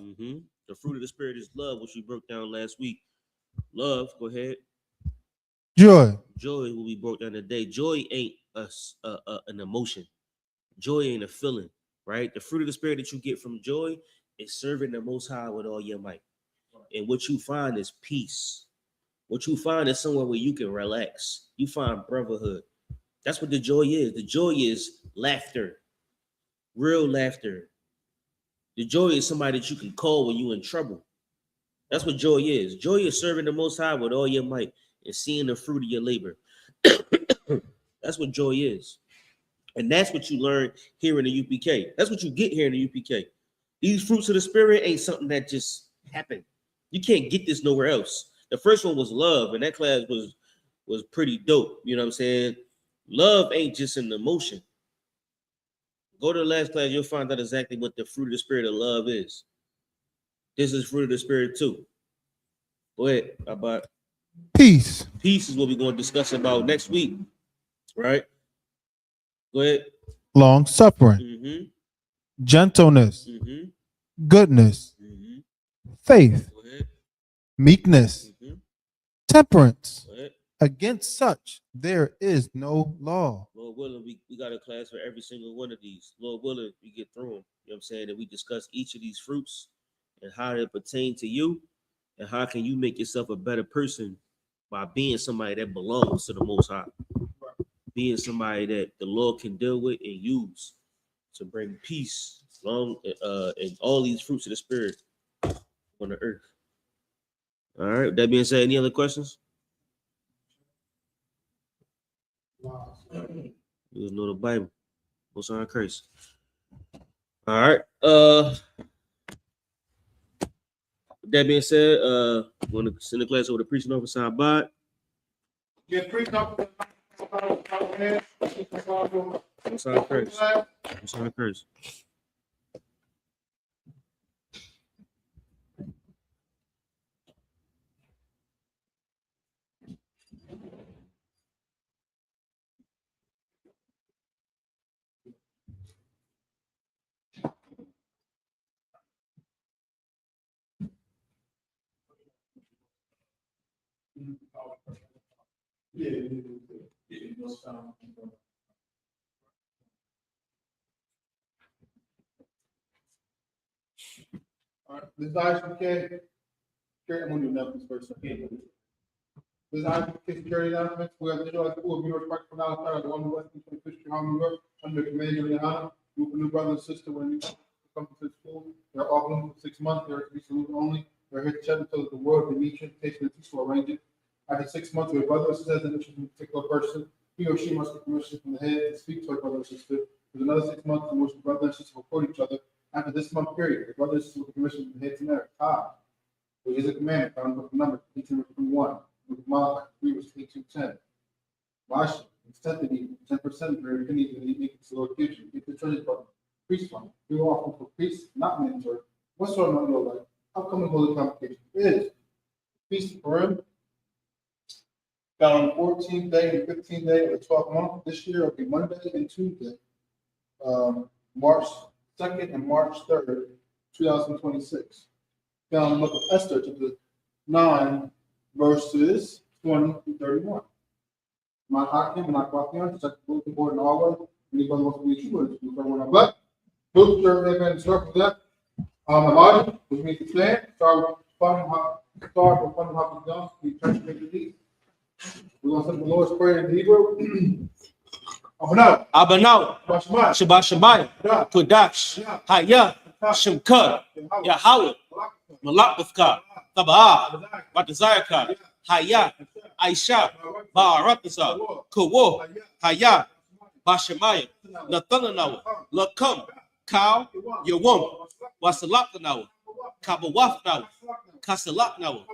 The fruit of the Spirit is love, which we broke down last week. Love, go ahead. Joy. Joy will be broke down today. Joy ain't an emotion. Joy ain't a feeling, right? The fruit of the Spirit that you get from joy is serving the Most High with all your might. And what you find is peace. What you find is somewhere where you can relax. You find brotherhood. That's what the joy is. The joy is laughter, real laughter. The joy is somebody that you can call when you're in trouble. That's what joy is. Joy is serving the Most High with all your might and seeing the fruit of your labor. That's what joy is. And that's what you learn here in the UPK. That's what you get here in the UPK. These fruits of the Spirit ain't something that just happened. You can't get this nowhere else. The first one was love, and that class was pretty dope. You know what I'm saying? Love ain't just an emotion. Go to the last class, you'll find out exactly what the fruit of the Spirit of love is. This is fruit of the spirit too. Go ahead. How about peace, peace is what we're going to discuss about next week, right? Go ahead. long suffering, Mm-hmm. gentleness, Mm-hmm. goodness, Mm-hmm. faith, Go ahead. meekness, Mm-hmm. temperance. Go ahead. Against such there is no law. Lord willing, we got a class for every single one of these. Lord willing, we get through them. You know what I'm saying? And we discuss each of these fruits and how they pertain to you and how can you make yourself a better person by being somebody that belongs to the Most High. Being somebody that the Lord can deal with and use to bring peace along and all these fruits of the spirit on the earth. All right. With that being said, any other questions? You know the Bible. What's on Christ? All right. With that being said, want to send the class over to preaching officer Abad. Get preached up. What's on Christ? What's on Christ? All right, this is I.S.U.P.K. I'm going to do nothing first. Okay. This is I.S.U.P.K. security announcements. We have Israelite school of New York, respectful now started at 1 West 25th Street, New York, under the command of YAHANNA. Group of new brother and sister when you come to the school. They're all blooming for 6 months. They're to be salute only. They're here to chat until the world, the meet transportation, and teach to arrange it. After 6 months, your brother or sister has an interest in a particular person. He or she must get permission from the head to speak to her brother or sister. There's another 6 months in which the brother and sister will court each other. After this month period, the brother and sister will get permission from the head to marry. Which is a commandment found with the number 18:21. With Malachi 3:8-10. Wash extend to the 10% for every penny that he makes the Lord gives you. Get the treasure from priest fund. You offer for priests, not mandatory. What sort of money you like? How come the holy convocation is? Feast of Purim. Found on the 14th day and 15th day of the 12th month. This year will be Monday and Tuesday. March 2nd and March 3rd, 2026. Found in the book of Esther, chapter 9, verses 20 through 31. My Hakim and Akwakian, check the bulletin board in our way. Anybody wants to read you words, you can run black. Book, sure, and circle that. Elijah, which means to stand, start with fun, how it's done. We translate the deed. We're going to say the Lord's Prayer in Hebrew. Abanau, Shabbat Shabbat, Kodash, Haya, Shemka, Yahweh, Malakbafka, Tabaa, Batazayaka, Haya, Aisha, Ba'aratasa, Kawo, Haya, Bashemaya, Nathananawa, Lakam, Cow, Yawum, Wasalapanawa, Kabawafnawa, Kasalapnawa,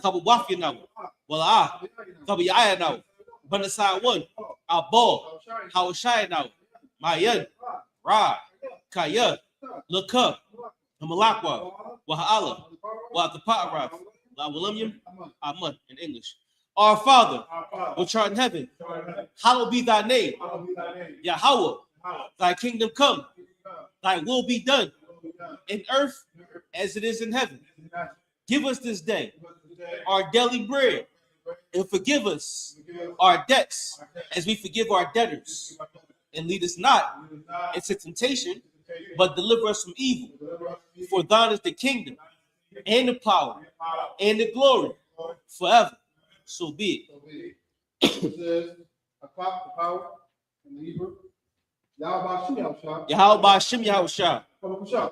Kabawafinawa, Wala, Kabayanawa, Banasai 1, Abol, Hawashai now, Mayan, Ra, Kaya, Luka, Malakwa, Wahala, Wataparath, La William, Amun in English. Our Father, which art in heaven, hallowed be thy name. Yahweh, thy kingdom come, thy will be done in earth as it is in heaven. Give us this day our daily bread, and forgive us our debts as we forgive our debtors. And lead us not into temptation, but deliver us from evil. For thine is the kingdom, and the power, and the glory, forever. So be it. It says, the power in the Hebrew. Yahweh Hashem Yahushua,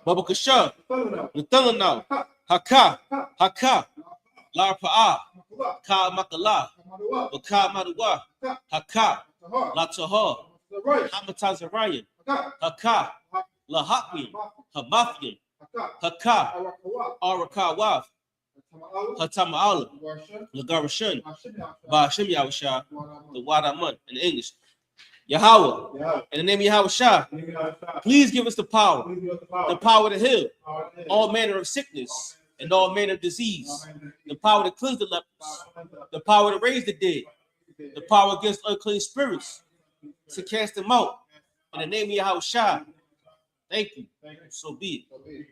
Baba Kasha, Nathalanau, Haka, Haka, La Pa'ah, Ka Makala, Baka Madawa, Haka, La Tahar, Hamatazarayan, Haka, La Hakim, Hamathian, Haka, Arakawaf, Hatama'ala, Lagarashan, Ba'ashem Yahusha, the Wadaman in English. Yahweh, in the name of Yahushua, please give us the power to heal all manner of sickness and all manner of disease, the power to cleanse the lepers, the power to raise the dead, the power against unclean spirits, to cast them out. In the name of Yahushua. Thank you. So be it.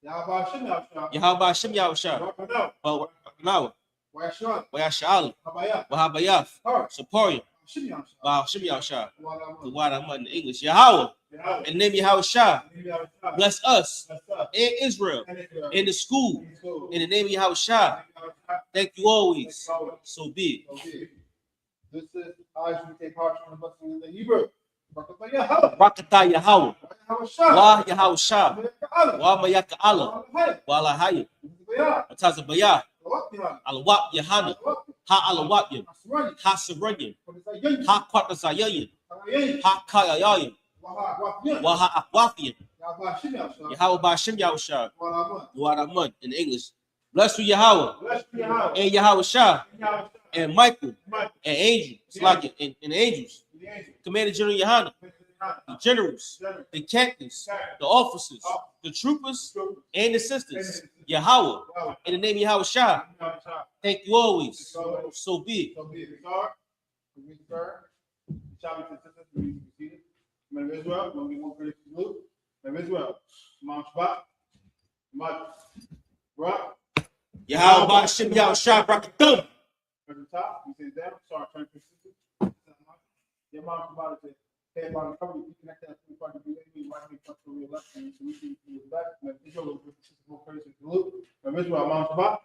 Yahweh Shem Yahushua. Wayashalam. Wahabayaf. Saporium. Wow, Shem Yahushua. The word I'm in English. Yahweh. In the name of Yahushua. Bless us and Israel in the school. In the name of Yahushua. Thank you always. So be it. This is I.S.U.P.K part from the blessing of the Hebrew. Rakata Yahweh. Wa Yahushua. Wa Mayaka Allah. Wa Lahaya. Atazabaya. Alawap Yahanna. Ha Alawapyam. Ha Sarayim. Ha Kwatazayayan. Ha Kayayayan. Wa Ha Akwapyam. Yahweh Bashem Yahushua. Waramun in English. Blessed be Yahweh and Yahushua and Michael and Angel. It's like and angels. Commander General Yahanna. The generals, the captains, the officers, the troopers, and the sisters. Yahweh, in the name of Yahushua. Thank you always. So be it. Yahweh Bashem Yahushua Brakatum. Your mom's about to say about the company, you connect that to the party, you might be touched for real lesson, so we can do that. And this will be more crazy to look. And this is what mom's about.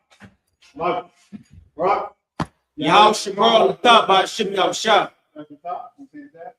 Love, rock. Yahweh Shemar the top by Shem Yahushua. At the top, we say that.